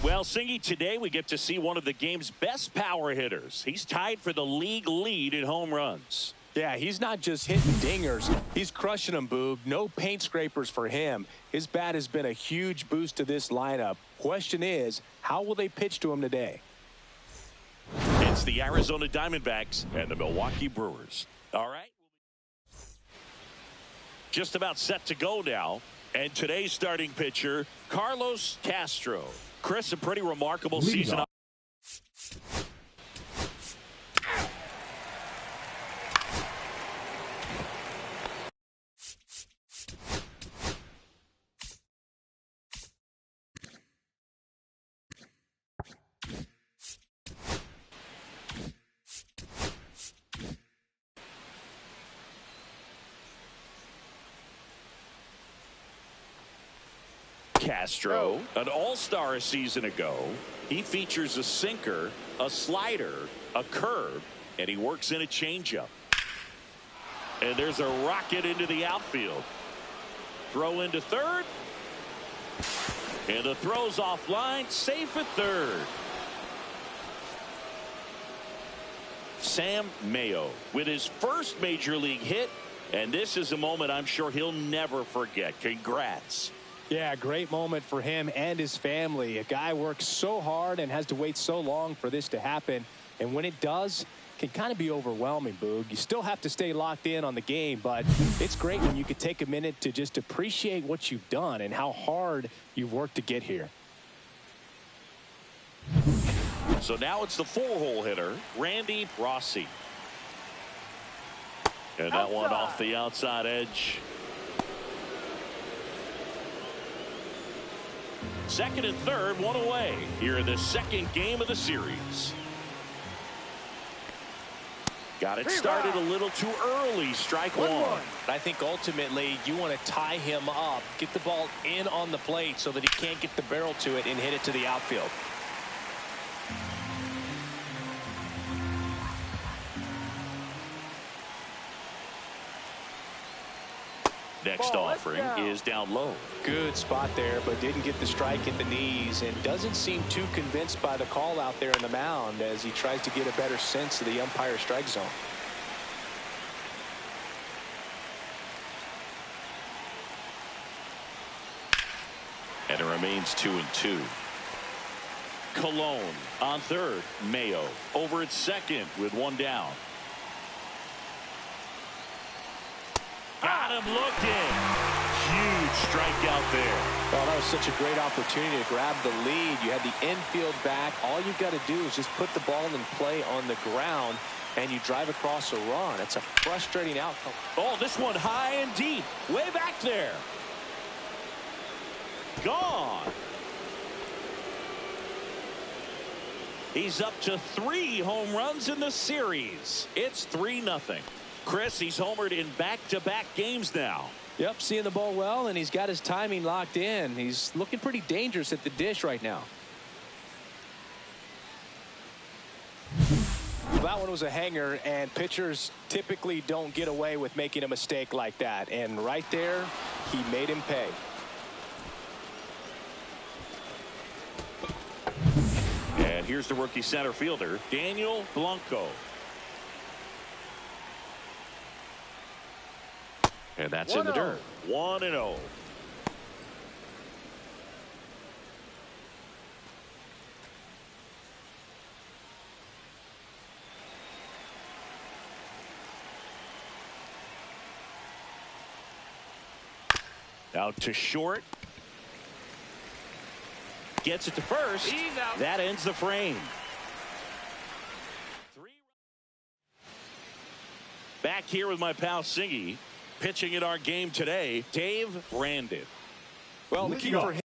Well, Singy, today we get to see one of the game's best power hitters. He's tied for the league lead in home runs. Yeah, he's not just hitting dingers. He's crushing them, Boog. No paint scrapers for him. His bat has been a huge boost to this lineup. Question is, how will they pitch to him today? It's the Arizona Diamondbacks and the Milwaukee Brewers. All right. Just about set to go now. And today's starting pitcher, Carlos Castro. Chris, a pretty remarkable season. Castro, an all-star a season ago. He features a sinker, a slider, a curve, and he works in a changeup. And there's a rocket into the outfield. Throw into third. And the throw's offline, safe at third. Sam Mayo with his first major league hit, and this is a moment I'm sure he'll never forget. Congrats. Yeah, great moment for him and his family. A guy works so hard and has to wait so long for this to happen. And when it does, it can kind of be overwhelming, Boog. You still have to stay locked in on the game, but it's great when you can take a minute to just appreciate what you've done and how hard you've worked to get here. So now it's the four-hole hitter, Randy Rossi. And that one off the outside edge. Second and third, one away here in the second game of the series. Got it started a little too early. Strike one. I think ultimately you want to tie him up, get the ball in on the plate so that he can't get the barrel to it and hit it to the outfield. Next offering is down low. Good spot there, but didn't get the strike at the knees and doesn't seem too convinced by the call out there in the mound as he tries to get a better sense of the umpire strike zone. And it remains 2-2. Cologne on third. Mayo over at second with one down. Got him looking. Huge strikeout there. Well, that was such a great opportunity to grab the lead. You had the infield back. All you've got to do is just put the ball in play on the ground, and you drive across a run. It's a frustrating outcome. Oh, this one high and deep. Way back there. Gone. He's up to 3 home runs in the series. It's 3-0. Chris, he's homered in back-to-back games now. Yep, seeing the ball well, and he's got his timing locked in. He's looking pretty dangerous at the dish right now. That one was a hanger, and pitchers typically don't get away with making a mistake like that. And right there, he made him pay. And here's the rookie center fielder, Daniel Blanco. And that's in the dirt. 1-0. Out to short. Gets it to first. He's out. That ends the frame. Back here with my pal Singy. Pitching in our game today, Dave Brandon. Well, the key for him.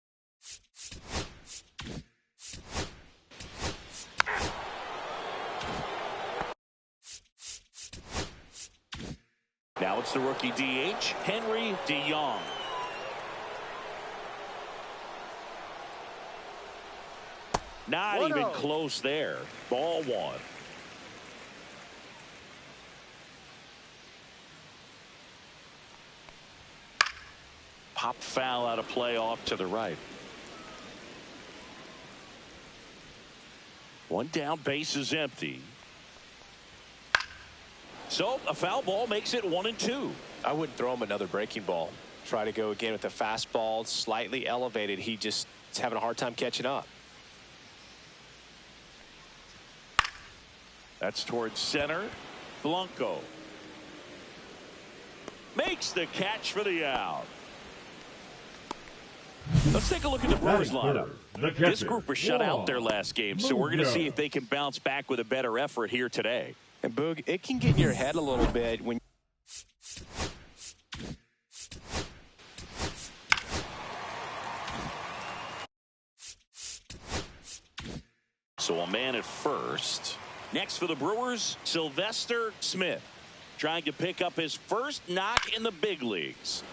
Now it's the rookie DH, Henry DeYoung. Not even close there. Ball one. Pop foul out of play off to the right. One down, base is empty. So a foul ball makes it 1-2. I wouldn't throw him another breaking ball. Try to go again with the fastball, slightly elevated. He just is having a hard time catching up. That's towards center. Blanco makes the catch for the out. Let's take a look at the Brewers lineup. This group was shut out their last game, so we're going to see if they can bounce back with a better effort here today. And Boog, it can get in your head a little bit when so a man at first. Next for the Brewers, Sylvester Smith, trying to pick up his first knock in the big leagues.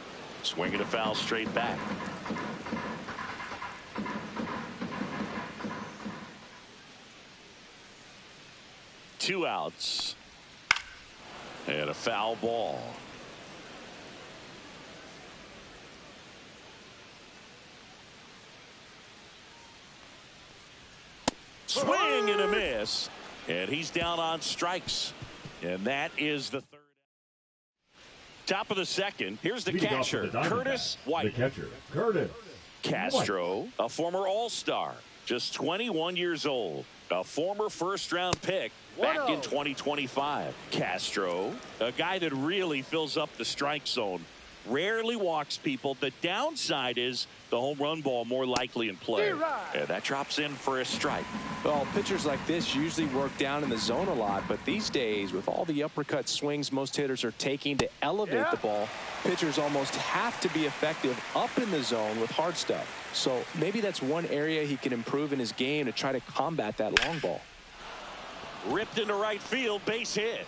Swinging a foul straight back. Two outs. And a foul ball. Swing and a miss. And he's down on strikes. And that is the third. Top of the second. Here's the catcher, Curtis White. The catcher, Curtis Castro, White. a former All-Star, just 21 years old. A former first-round pick back in 2025. Castro, a guy that really fills up the strike zone. Rarely walks people. The downside is the home run ball more likely in play. And that drops in for a strike. Well, pitchers like this usually work down in the zone a lot, but these days with all the uppercut swings most hitters are taking to elevate the ball, pitchers almost have to be effective up in the zone with hard stuff. So maybe that's one area he can improve in his game to try to combat that long ball. Ripped into right field, base hit.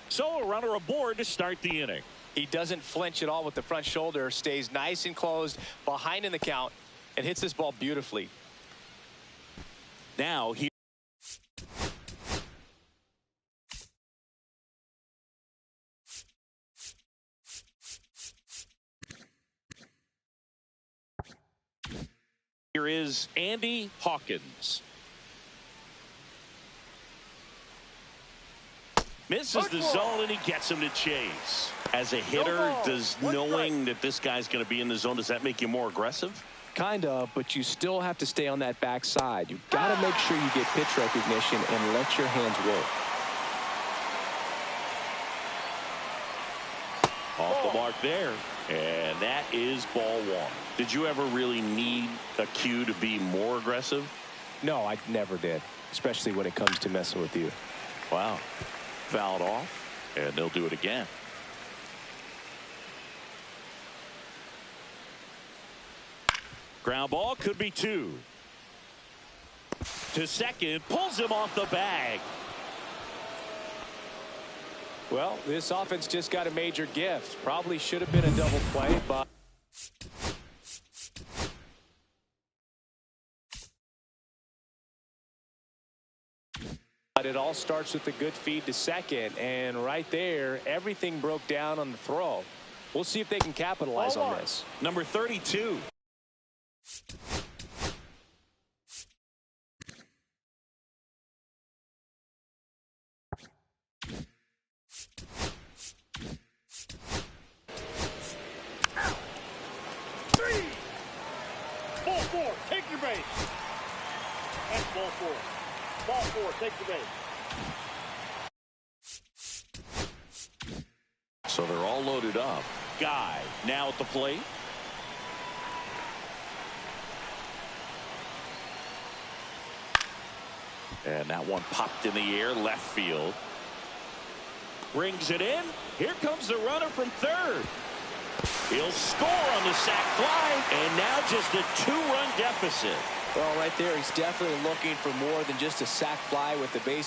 So a runner aboard to start the inning. He doesn't flinch at all with the front shoulder, stays nice and closed behind in the count, and hits this ball beautifully. Now he here is Andy Hawkins. Misses the zone and he gets him to chase. As a hitter, does knowing that this guy's going to be in the zone, does that make you more aggressive? Kind of, but you still have to stay on that backside. You've got to make sure you get pitch recognition and let your hands work. Off the mark there. And that is ball one. Did you ever really need a cue to be more aggressive? No, I never did, especially when it comes to messing with you. Wow. Fouled off, and they'll do it again. Ground ball, could be two. To second, pulls him off the bag. Well, this offense just got a major gift. Probably should have been a double play, but it all starts with a good feed to second, and right there, everything broke down on the throw. We'll see if they can capitalize on this. Number 32. Ball four, take your base. That's ball four. Ball four, take the base. So they're all loaded up. Guy now at the plate. And that one popped in the air, left field. Brings it in. Here comes the runner from third. He'll score on the sac fly, and now just a 2-run deficit. Well, right there, he's definitely looking for more than just a sac fly with the base.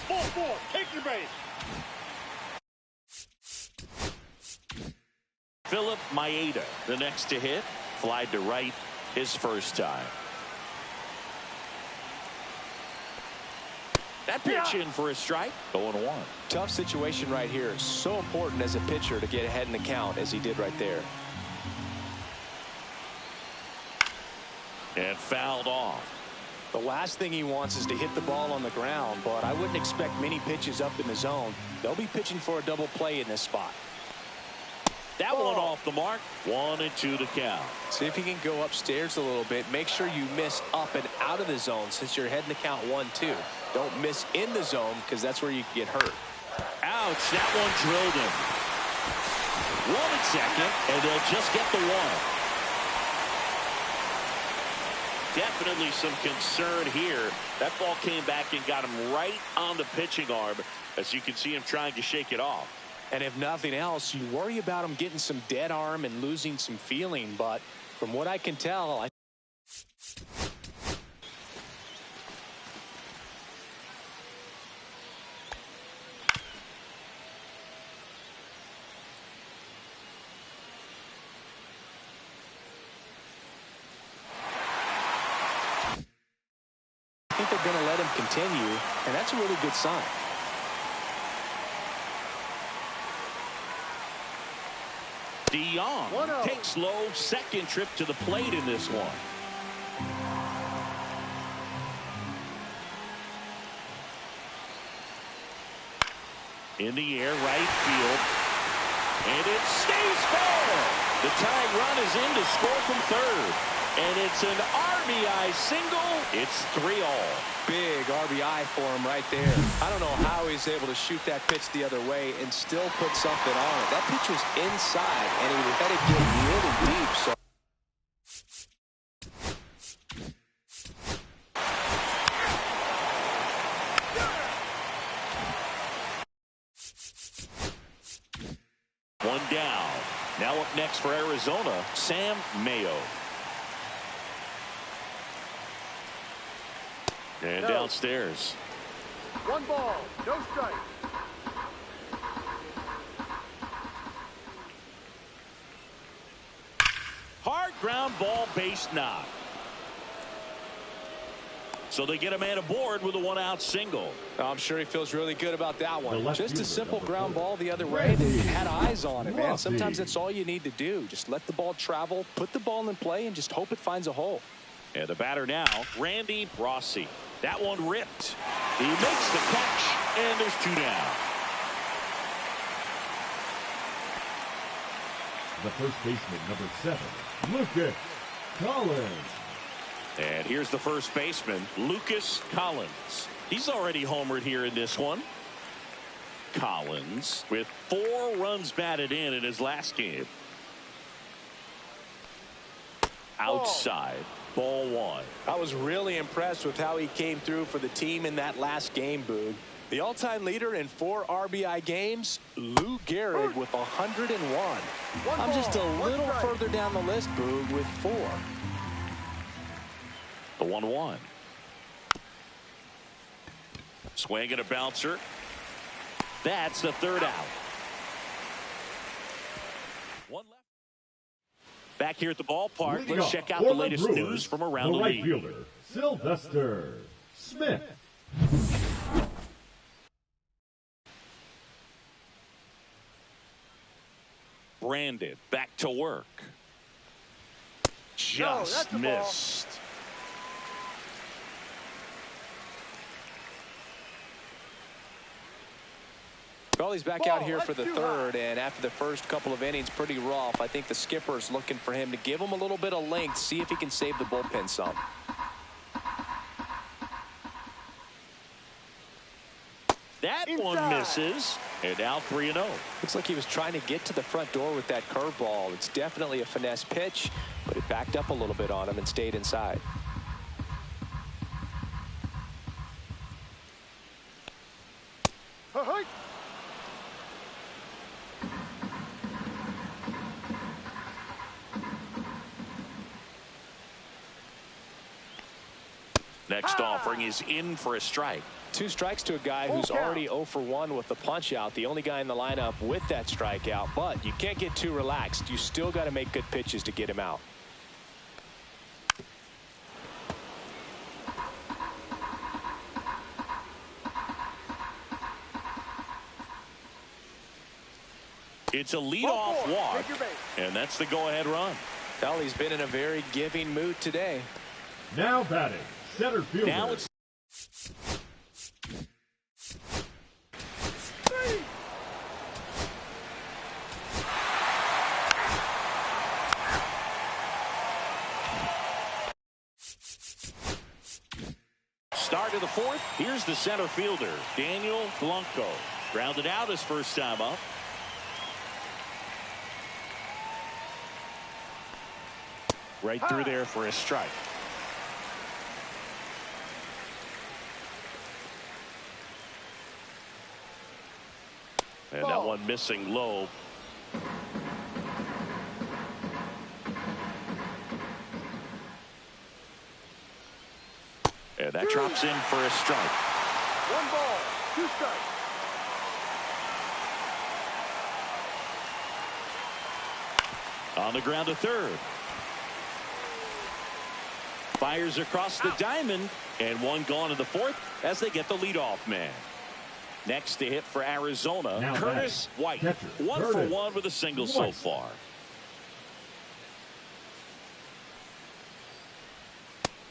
Ball four, take your base. Philip Maeda, the next to hit. Flied to right his first time. That pitch in for a strike. 0-1. Tough situation right here. So important as a pitcher to get ahead in the count as he did right there. And fouled off. The last thing he wants is to hit the ball on the ground, but I wouldn't expect many pitches up in the zone. They'll be pitching for a double play in this spot. That one off the mark. 1-2 to count. See if you can go upstairs a little bit. Make sure you miss up and out of the zone since you're heading to count 1-2. Don't miss in the zone because that's where you can get hurt. Ouch, that one drilled him. One at second, and they'll just get the one. Definitely some concern here. That ball came back and got him right on the pitching arm, as you can see him trying to shake it off. And if nothing else, you worry about him getting some dead arm and losing some feeling. But from what I can tell, I think they're going to let him continue, and that's a really good sign. DeYoung takes low, second trip to the plate in this one. In the air, right field. And it stays fair. The tying run is in to score from third. And it's an RBI single. It's 3-all. Big RBI for him right there. I don't know how he's able to shoot that pitch the other way and still put something on it. That pitch was inside, and he was headed get really deep. So one down. Now up next for Arizona, Sam Mayo. And downstairs. 1 ball, no strike. Hard ground ball, base knock. So they get a man aboard with a 1-out single. I'm sure he feels really good about that one. Just a simple ground ball the other way. They had eyes on it, man. Sometimes that's all you need to do. Just let the ball travel, put the ball in play, and just hope it finds a hole. And the batter now, Randy Rossi. That one ripped. He makes the catch, and there's 2 down. The first baseman, number 7, Lucas Collins. And here's the first baseman, Lucas Collins. He's already homered here in this one. Collins with 4 runs batted in his last game. Outside. Ball 1. I was really impressed with how he came through for the team in that last game, Boog. The all-time leader in 4 RBI games, Lou Gehrig with 101. I'm just a little further down the list, Boog, with 4. The 1-1. Swing and a bouncer. That's the third out. One left. Back here at the ballpark, let's check out the latest news from around the league. Right fielder, Sylvester Smith. Brandon back to work. Just missed. Well, he's back out here for the third, and after the first couple of innings, pretty rough. I think the skipper's looking for him to give him a little bit of length, see if he can save the bullpen some. That one misses, and now 3-0. Looks like he was trying to get to the front door with that curveball. It's definitely a finesse pitch, but it backed up a little bit on him and stayed inside. Next offering is in for a strike. 2 strikes to a guy who's already 0 for 1 with the punch out. The only guy in the lineup with that strikeout. But you can't get too relaxed. You still got to make good pitches to get him out. It's a leadoff walk, and that's the go-ahead run. Well, he's been in a very giving mood today. Now batting, center fielder. Now it's start of the fourth. Here's the center fielder, Daniel Blanco. Grounded out his first time up. Right through there for a strike. And that one missing low. And that drops in for a strike. 1 ball, 2 strikes. On the ground to third. Fires across the diamond, and one gone in the fourth as they get the leadoff man. Next to hit for Arizona, now Curtis White. Catcher, 1 for Curtis 1 with a single White. so far.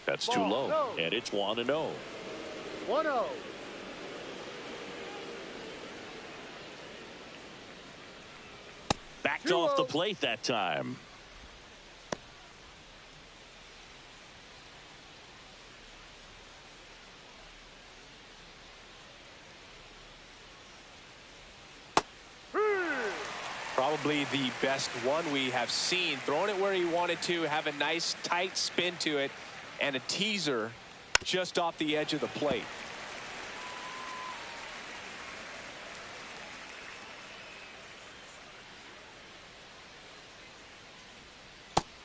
That's too low, No. and it's 1-0. 1-0. Backed off the plate that time. Probably the best one we have seen. Throwing it where he wanted to, have a nice tight spin to it, and a teaser just off the edge of the plate.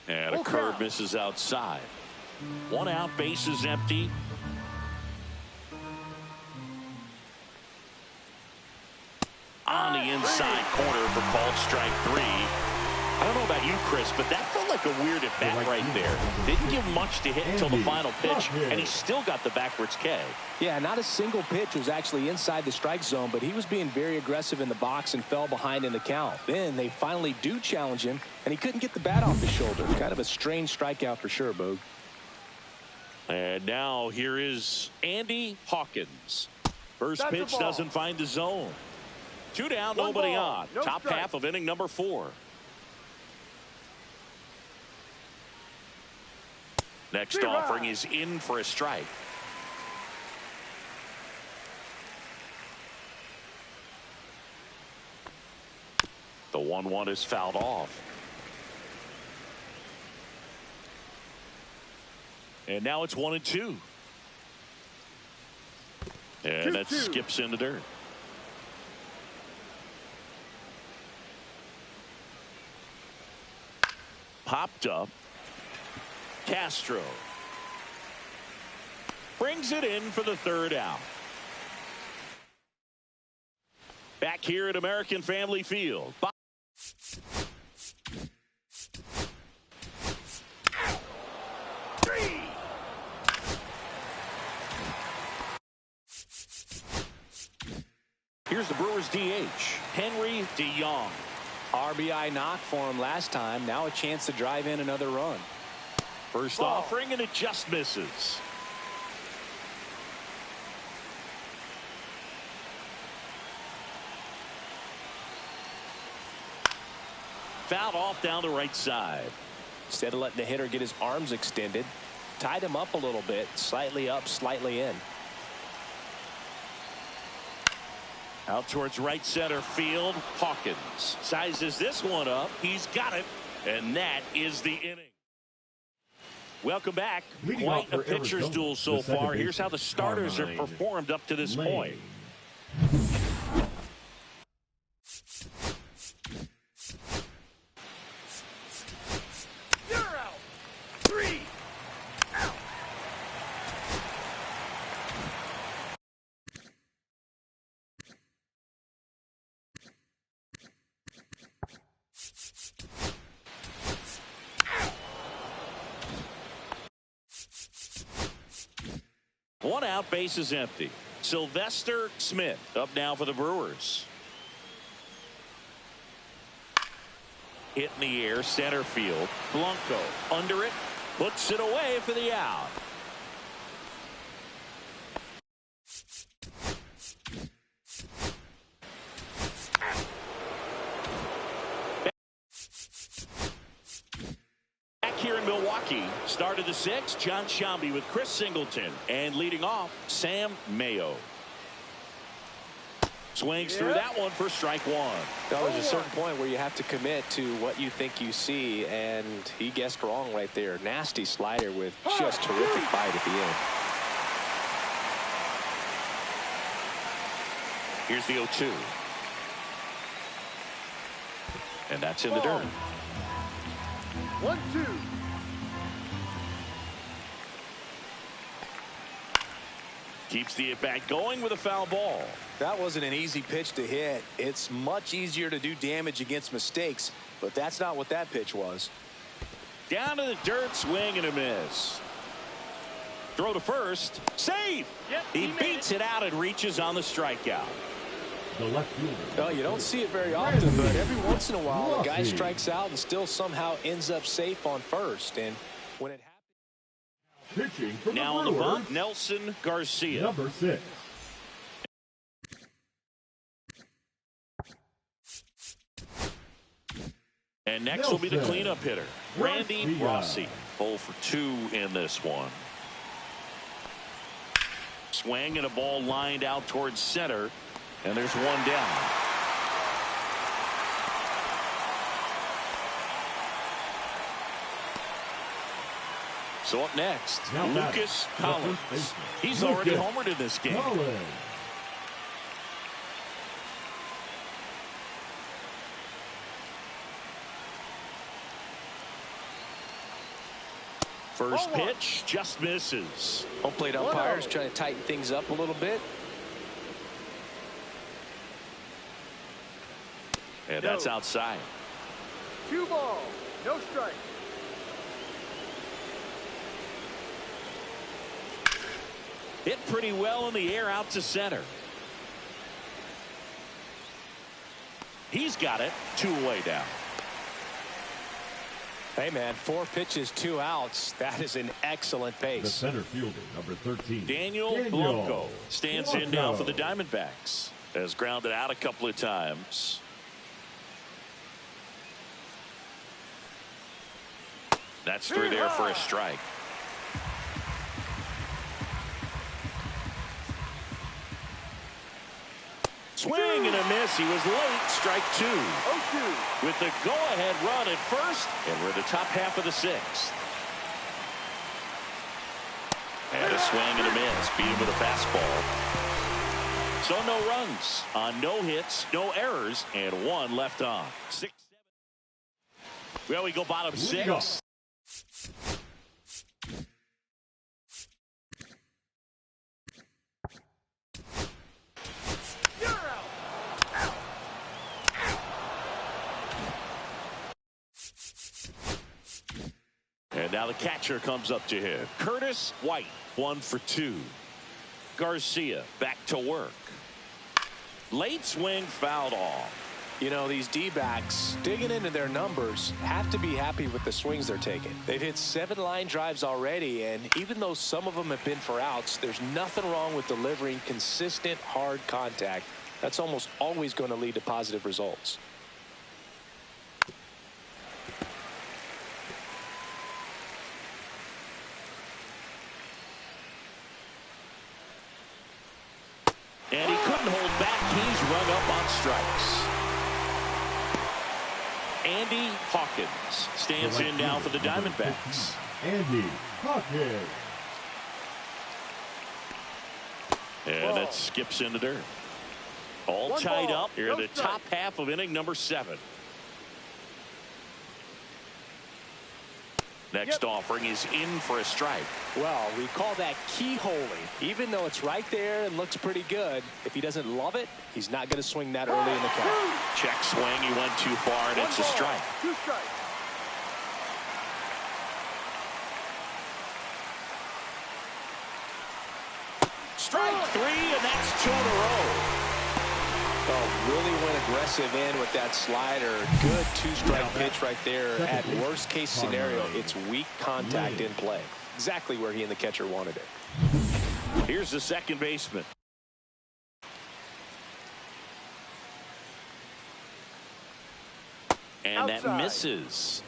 And a curve misses outside. 1 out, bases empty. On the inside corner for called strike 3. I don't know about you, Chris, but that felt like a weird at bat right there. Didn't give much to hit until the final pitch, and he still got the backwards K. Yeah, not a single pitch was actually inside the strike zone, but he was being very aggressive in the box and fell behind in the count. Then they finally do challenge him, and he couldn't get the bat off his shoulder. Kind of a strange strikeout for sure, Boog. And now here is Andy Hawkins. First pitch doesn't find the zone. 2 down, nobody on. Top half of inning number 4. Next offering is in for a strike. The 1-1 is fouled off. And now it's 1-2. And that skips in the dirt. Popped up. Castro brings it in for the 3rd out. Back here at American Family Field. Here's the Brewers DH, Henry DeYoung. RBI knock for him last time. Now a chance to drive in another run. First offering, and it just misses. Fouled off down the right side. Instead of letting the hitter get his arms extended, tied him up a little bit, slightly up, slightly in. Out towards right center field. Hawkins sizes this one up. He's got it. And that is the inning. Welcome back. Quite a pitcher's duel so far. Here's how the starters are performed up to this point. You're out. 3 out. One out, base is empty. Sylvester Smith up now for the Brewers. Hit in the air, center field. Blanco under it, puts it away for the out. Here in Milwaukee, start of the 6th, John Sciambi with Chris Singleton, and leading off, Sam Mayo. Swings through that one for strike one. There's a certain point where you have to commit to what you think you see, and he guessed wrong right there. Nasty slider with just terrific bite at the end. Here's the 0-2. And that's in the dirt. 1-2. Keeps the at-bat going with a foul ball. That wasn't an easy pitch to hit. It's much easier to do damage against mistakes, but that's not what that pitch was. Down to the dirt, swing and a miss. Throw to first, safe. Yep, he beats it out and reaches on the strikeout. The left fielder. Well, you don't see it very often, but every once in a while, a guy strikes out and still somehow ends up safe on first. And when it happens. Pitching from now the on the Brewers, bump, Nelson Garcia. number 6. And next will be the cleanup hitter, Randy Rossi. 0 for 2 in this one. Swing and a ball lined out towards center, and there's one down. So up next, Lucas Collins. He's already homered in this game. First pitch just misses. Home plate umpires trying to tighten things up a little bit. And that's outside. 2 balls, no strike. Hit pretty well in the air out to center. He's got it 2 away down. Hey, man, 4 pitches, 2 outs. That is an excellent pace. The center fielder, number 13. Daniel Blanco stands in now for the Diamondbacks. Has grounded out a couple of times. That's through there for a strike. Swing and a miss. He was late. Strike 2. 0-2. With the go-ahead run at first, and we're in the top half of the 6th. And a swing and a miss. Beat him with a fastball. So no runs on no hits, no errors, and 1 left on. 6-7. Well, we go bottom 6. now the catcher comes up to hit. Curtis White, 1 for 2. Garcia back to work. Late swing fouled off. You know, these D-backs digging into their numbers have to be happy with the swings they're taking. They've hit 7 line drives already, and even though some of them have been for outs, there's nothing wrong with delivering consistent hard contact. That's almost always going to lead to positive results. And he couldn't hold back. He's rung up on strikes. Andy Hawkins stands in now for the Diamondbacks. Andy Hawkins. And that skips into dirt. All tied up here in the top half of inning number 7. Next offering is in for a strike. Well, we call that keyholing. Even though it's right there and looks pretty good, if he doesn't love it, he's not going to swing that early in the count. Check swing. He went too far, and it's a strike. 2 strikes. Strike 3, and that's 2 in a row. Oh, really went aggressive in with that slider. Good 2-strike pitch right there. At worst case scenario, it's weak contact in play. Exactly where he and the catcher wanted it. Here's the second baseman. And Outside. that misses.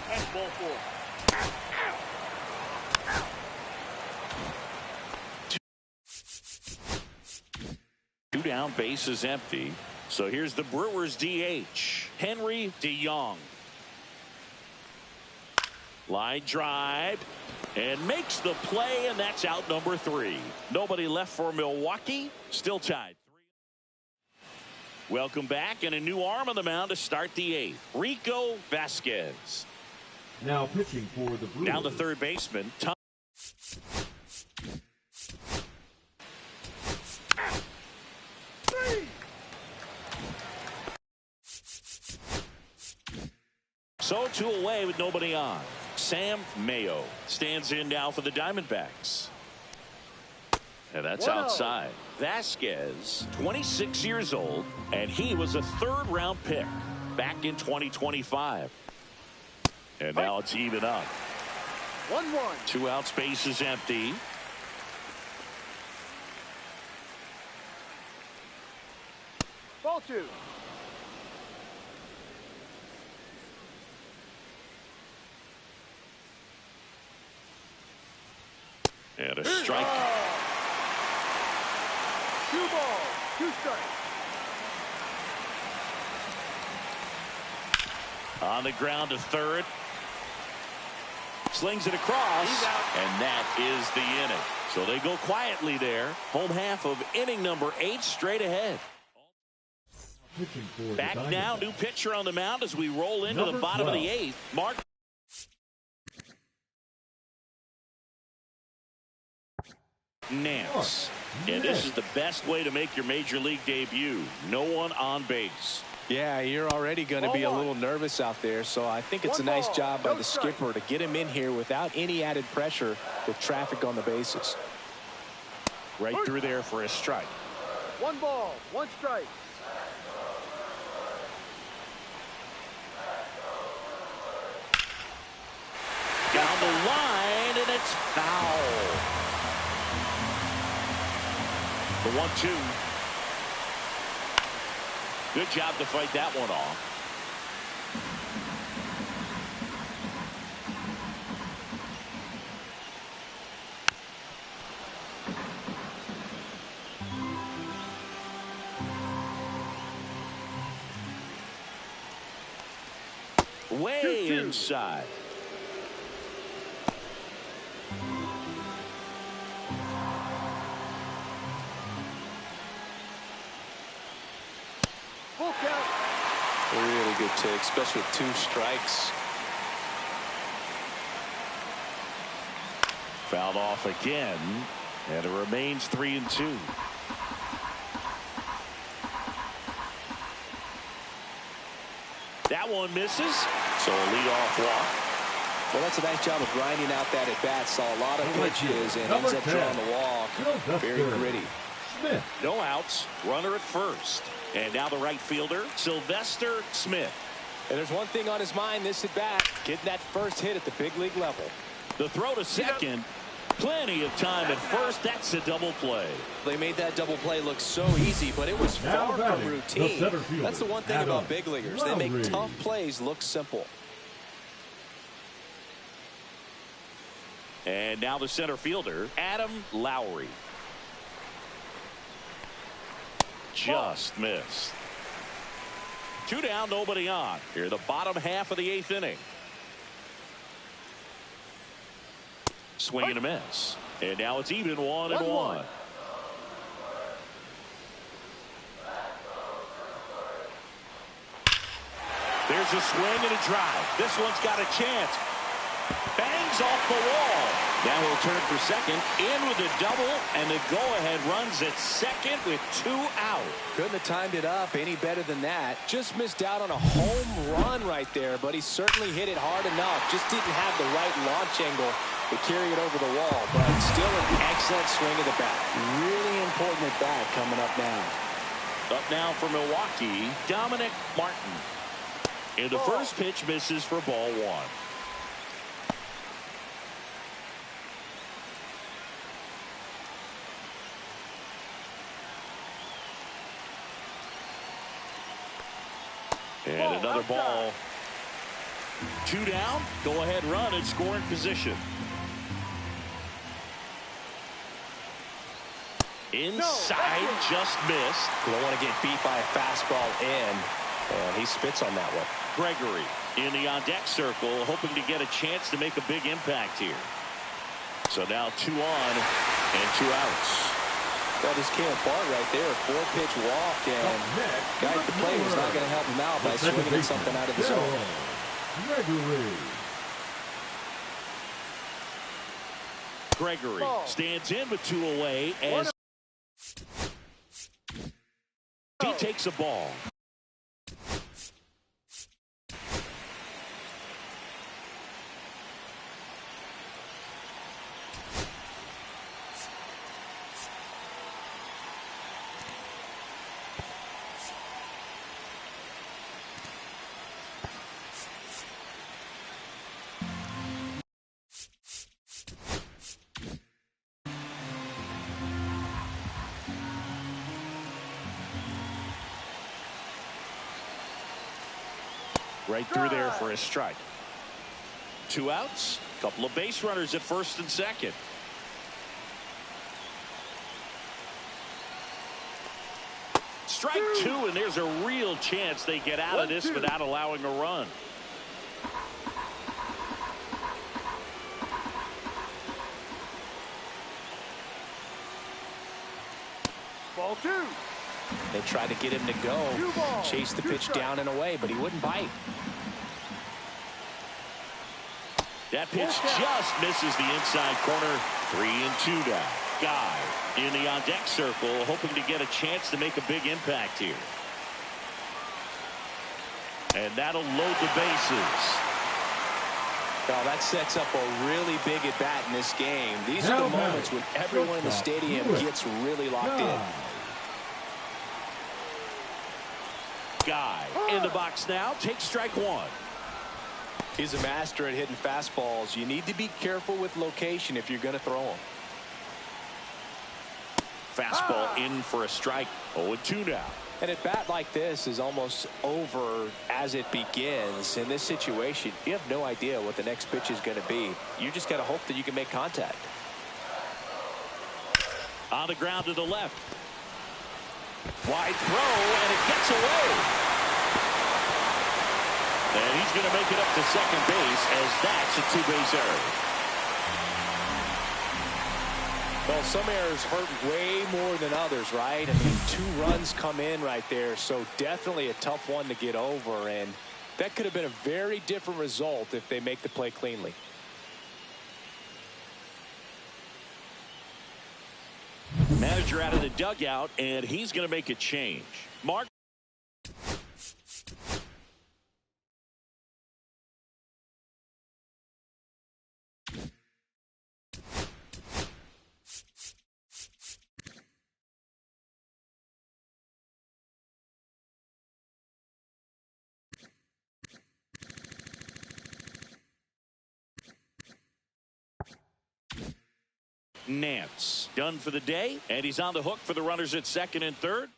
That's ball 4. Two down, base is empty. So here's the Brewers DH, Henry DeYoung. Line drive and makes the play, and that's out number 3. Nobody left for Milwaukee. Still tied. Welcome back, and a new arm on the mound to start the 8th. Rico Vasquez. Now pitching for the Brewers. Down to third baseman. Tom. So 2 away with nobody on. Sam Mayo stands in now for the Diamondbacks. And that's outside. Vasquez, 26 years old, and he was a 3rd-round pick back in 2025. And now it's even up. 1-1. 2 out, space is empty. Ball 2. And a strike. 2 balls, 2 strikes. On the ground to third. Slings it across. And that is the inning. So they go quietly there. Home half of inning number 8 straight ahead. Back now, new pitcher on the mound as we roll into the bottom of the 8th. Mark. Nance. And this is the best way to make your major league debut. No one on base. Yeah, you're already going to be a little nervous out there, so I think it's a nice job by the skipper to get him in here without any added pressure with traffic on the bases. Right through there for a strike. 1 ball, 1 strike. Down the line, and it's foul. The 1-2. Good job to fight that one off. Way inside. Full count. A really good take, especially with 2 strikes. Fouled off again, and it remains 3-2. That one misses, so a leadoff walk. Well, that's a nice job of grinding out that at-bat. Saw a lot of pitches and ends up drawing the walk. Very gritty. Smith. No outs, runner at first. And now the right fielder, Sylvester Smith. And there's one thing on his mind this at-bat, getting that first hit at the big league level. The throw to second. Plenty of time at first. That's a double play. They made that double play look so easy, but it was far from routine. That's the one thing about big leaguers. They make tough plays look simple. And now the center fielder, Adam Lowry. Just missed. 2 down, nobody on. Here, the bottom half of the 8th inning. Swing and a miss. And now it's even 1-1. There's a swing and a drive. This one's got a chance. Bangs off the wall. Now he'll turn for second. In with a double, and the go-ahead runs at second with 2 out. Couldn't have timed it up any better than that. Just missed out on a home run right there, but he certainly hit it hard enough. Just didn't have the right launch angle to carry it over the wall, but still an excellent swing of the bat. Really important at bat coming up now. Up now for Milwaukee, Dominic Martin. And the first pitch misses for ball 1. And another ball. 2 down. Go ahead run in scoring position. Inside, just missed. You don't want to get beat by a fastball in. And he spits on that one. Gregory in the on-deck circle, hoping to get a chance to make a big impact here. So now 2 on and 2 outs. That just came apart right there. 4-pitch walk, and guy at the plate was not going to help him out by swinging at something out of the zone. Gregory stands in with 2 away as he takes a ball. Right through there for a strike. 2 outs. Couple of base runners at first and second. Strike 2, and there's a real chance they get out of this without allowing a run. Ball 2. They tried to get him to go, chase the pitch down and away, but he wouldn't bite. That pitch just misses the inside corner. 3-2 now. Guy in the on-deck circle, hoping to get a chance to make a big impact here. And that'll load the bases. Well, that sets up a really big at-bat in this game. These are the moments when everyone in the stadium gets really locked in. Guy in the box now, takes strike 1. He's a master at hitting fastballs. You need to be careful with location if you're going to throw them. Fastball in for a strike. 0-2 now. An at bat like this is almost over as it begins. In this situation, you have no idea what the next pitch is going to be. You just got to hope that you can make contact. On the ground to the left. Wide throw, and it gets away. And he's going to make it up to second base as that's a 2-base error. Well, some errors hurt way more than others, right? I mean, 2 runs come in right there, so definitely a tough one to get over, and that could have been a very different result if they make the play cleanly. Manager out of the dugout, and he's going to make a change. Mark Nance done for the day, and he's on the hook for the runners at second and third.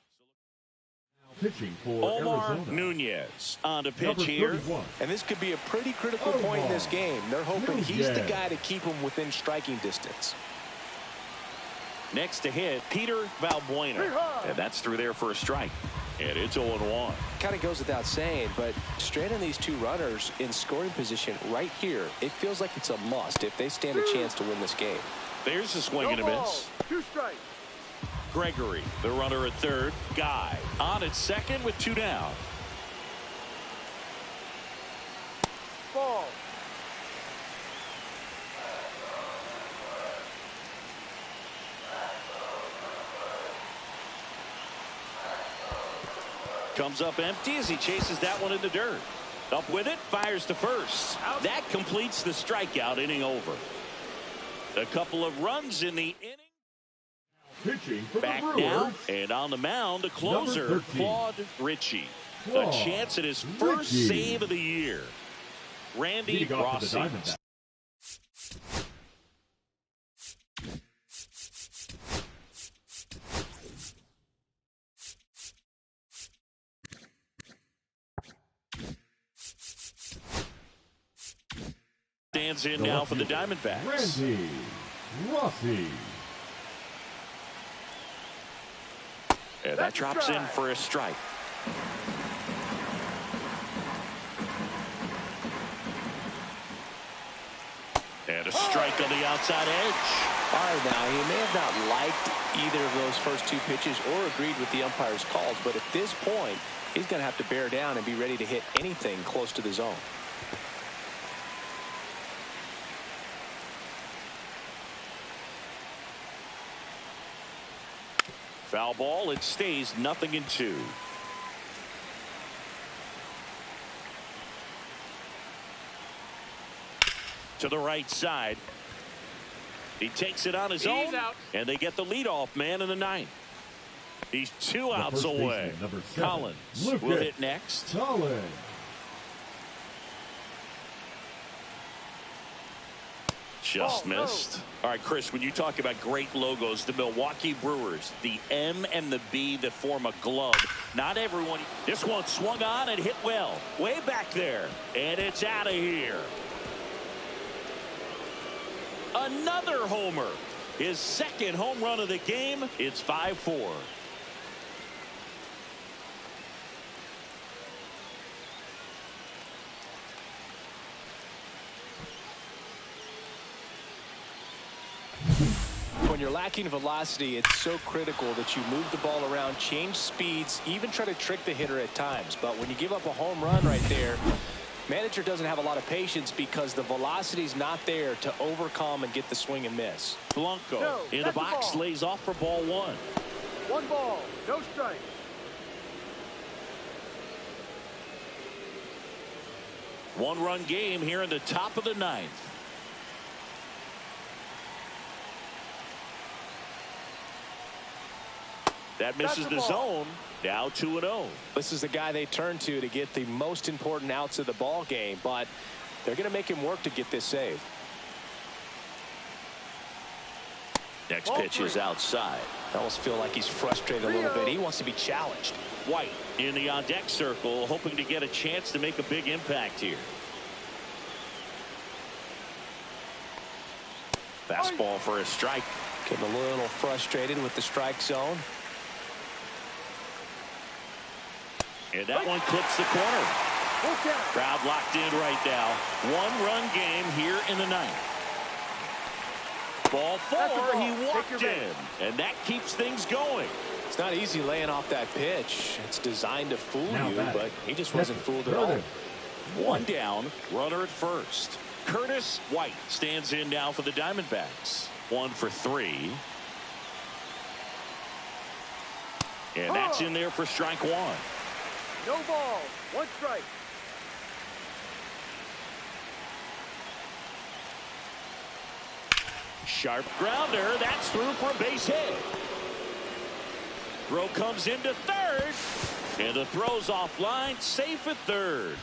Pitching for Omar Arizona. Nunez on to pitch Number here. 31. And this could be a pretty critical point in this game. They're hoping he's the guy to keep them within striking distance. Next to hit, Peter Valbuena. And that's through there for a strike. And it's 0-1. Kind of goes without saying, but straight on these two runners in scoring position right here, it feels like it's a must if they stand a chance to win this game. There's a swing and a miss. 2 strikes. Gregory, the runner at third. Guy on at second with 2 down. Ball. Comes up empty as he chases that one in the dirt. Up with it, fires to first. That completes the strikeout, inning over. A couple of runs in the inning. Pitching for Back the now, Brewers. and on the mound, the closer, Number 13. Claude Ritchie. A Claude chance at his first Ritchie. save of the year. Randy Leading off for the Rossi. Diamondbacks. Stands in now for the Diamondbacks. Randy Rossi. And that drops in for a strike. And a strike on the outside edge. All right, now, he may have not liked either of those first 2 pitches or agreed with the umpire's calls, but at this point, he's going to have to bear down and be ready to hit anything close to the zone. Foul ball, it stays 0-2. To the right side. He takes it on his own, and they get the leadoff man in the 9th. He's 2 outs away. Number 7, Collins Lucas will hit next. Collins. Just missed. All right, Chris, when you talk about great logos, the Milwaukee Brewers, the M and the B that form a glove, not everyone. This one swung on and hit well. Way back there. And it's out of here. Another homer. His second home run of the game. It's 5-4. When you're lacking velocity, it's so critical that you move the ball around, change speeds, even try to trick the hitter at times. But when you give up a home run right there, manager doesn't have a lot of patience because the velocity's not there to overcome and get the swing and miss. Blanco in the box, lays off for ball 1. 1 ball, no strike. One-run game here in the top of the 9th. That misses the zone. Now 2-0. This is the guy they turn to get the most important outs of the ball game, but they're going to make him work to get this save. Next pitch is outside. I almost feel like he's frustrated a little bit. He wants to be challenged. White in the on-deck circle, hoping to get a chance to make a big impact here. Fastball for a strike. Getting a little frustrated with the strike zone. And that one clips the corner. Crowd locked in right now. 1-run game here in the 9th. Ball 4, he walked in, and that keeps things going. It's not easy laying off that pitch. It's designed to fool you, but he just wasn't fooled at all. 1 down, runner at first. Curtis White stands in now for the Diamondbacks. 1 for 3. And that's in there for strike 1. No ball, 1 strike. Sharp grounder. That's through for a base hit. Throw comes into third. And the throw's offline. Safe at third.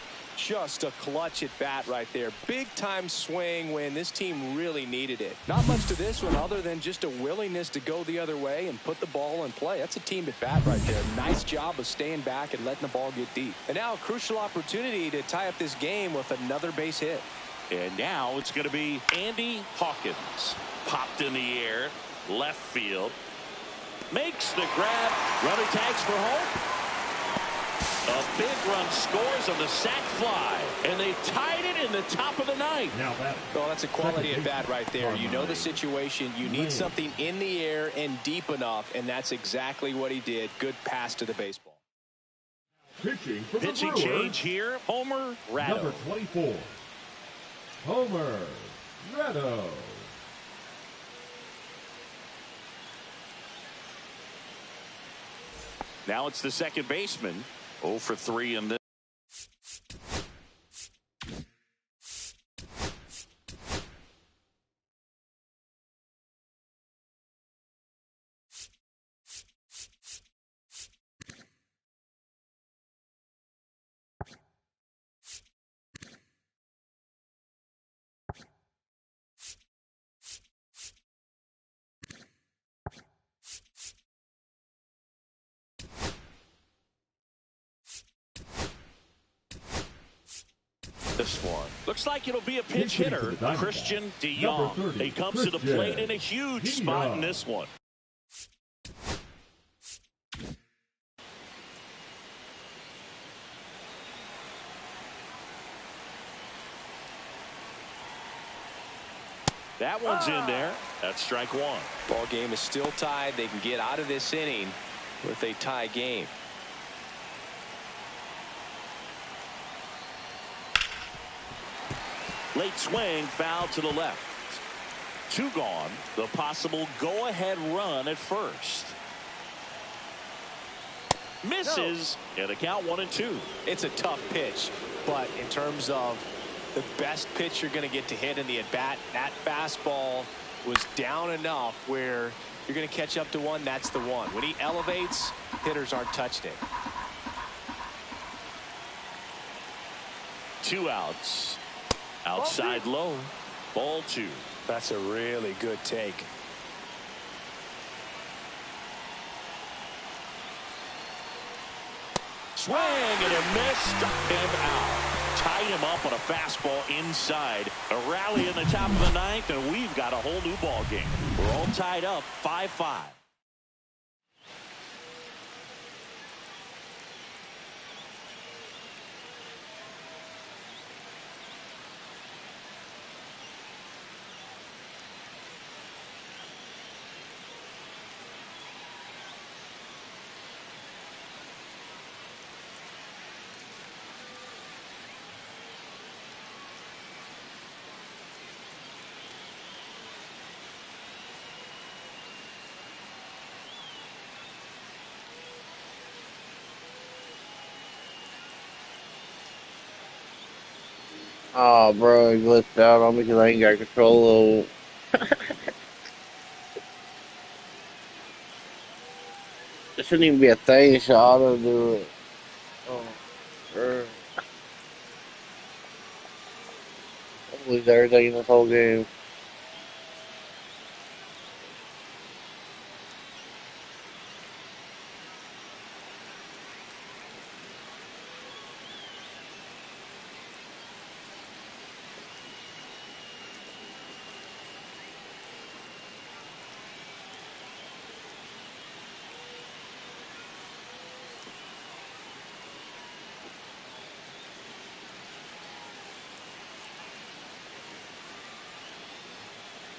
Just a clutch at bat right there. Big time swing when this team really needed it. Not much to this one other than just a willingness to go the other way and put the ball in play. That's a team at bat right there. Nice job of staying back and letting the ball get deep. And now a crucial opportunity to tie up this game with another base hit. And now it's going to be Andy Hawkins. Popped in the air. Left field. Makes the grab. Runner tags for home. A big run scores on the sac fly, and they tied it in the top of the ninth. Well, that's a quality at bat right there. You know the situation. You need something in the air and deep enough, and that's exactly what he did. Good pass to the baseball. Pitching change here. Homer Ratto. Number 24. Homer Ratto. Now it's the second baseman. 0 for 3 in this. This one looks like it'll be a pinch hitter. Christian DeYoung. He comes to the plate in a huge spot in this one. That one's in there. That's strike one. Ball game is still tied. They can get out of this inning with a tie game. Late swing, foul to the left. 2 gone. The possible go-ahead run at first. Misses, and a count 1-2. It's a tough pitch, but in terms of the best pitch you're going to get to hit in the at-bat, that fastball was down enough where you're going to catch up to one. That's the one. When he elevates, hitters aren't touching it. 2 outs. Outside low. Ball 2. That's a really good take. Swing and a miss. Struck him out. Tied him up on a fastball inside. A rally in the top of the ninth, and we've got a whole new ball game. We're all tied up 5-5. Oh, bro, he glitched out on me because I ain't got control of. It shouldn't even be a thing. It should auto do it. Oh, bro. I lose everything in this whole game.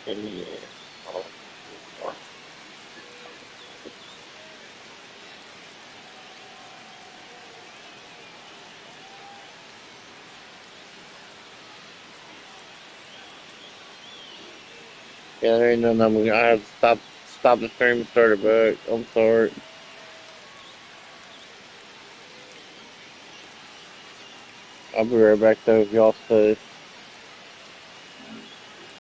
Yeah. Yeah, there ain't nothing I'm gonna. I have to stop the stream and start it back. I'm sorry. I'll be right back though if y'all stay.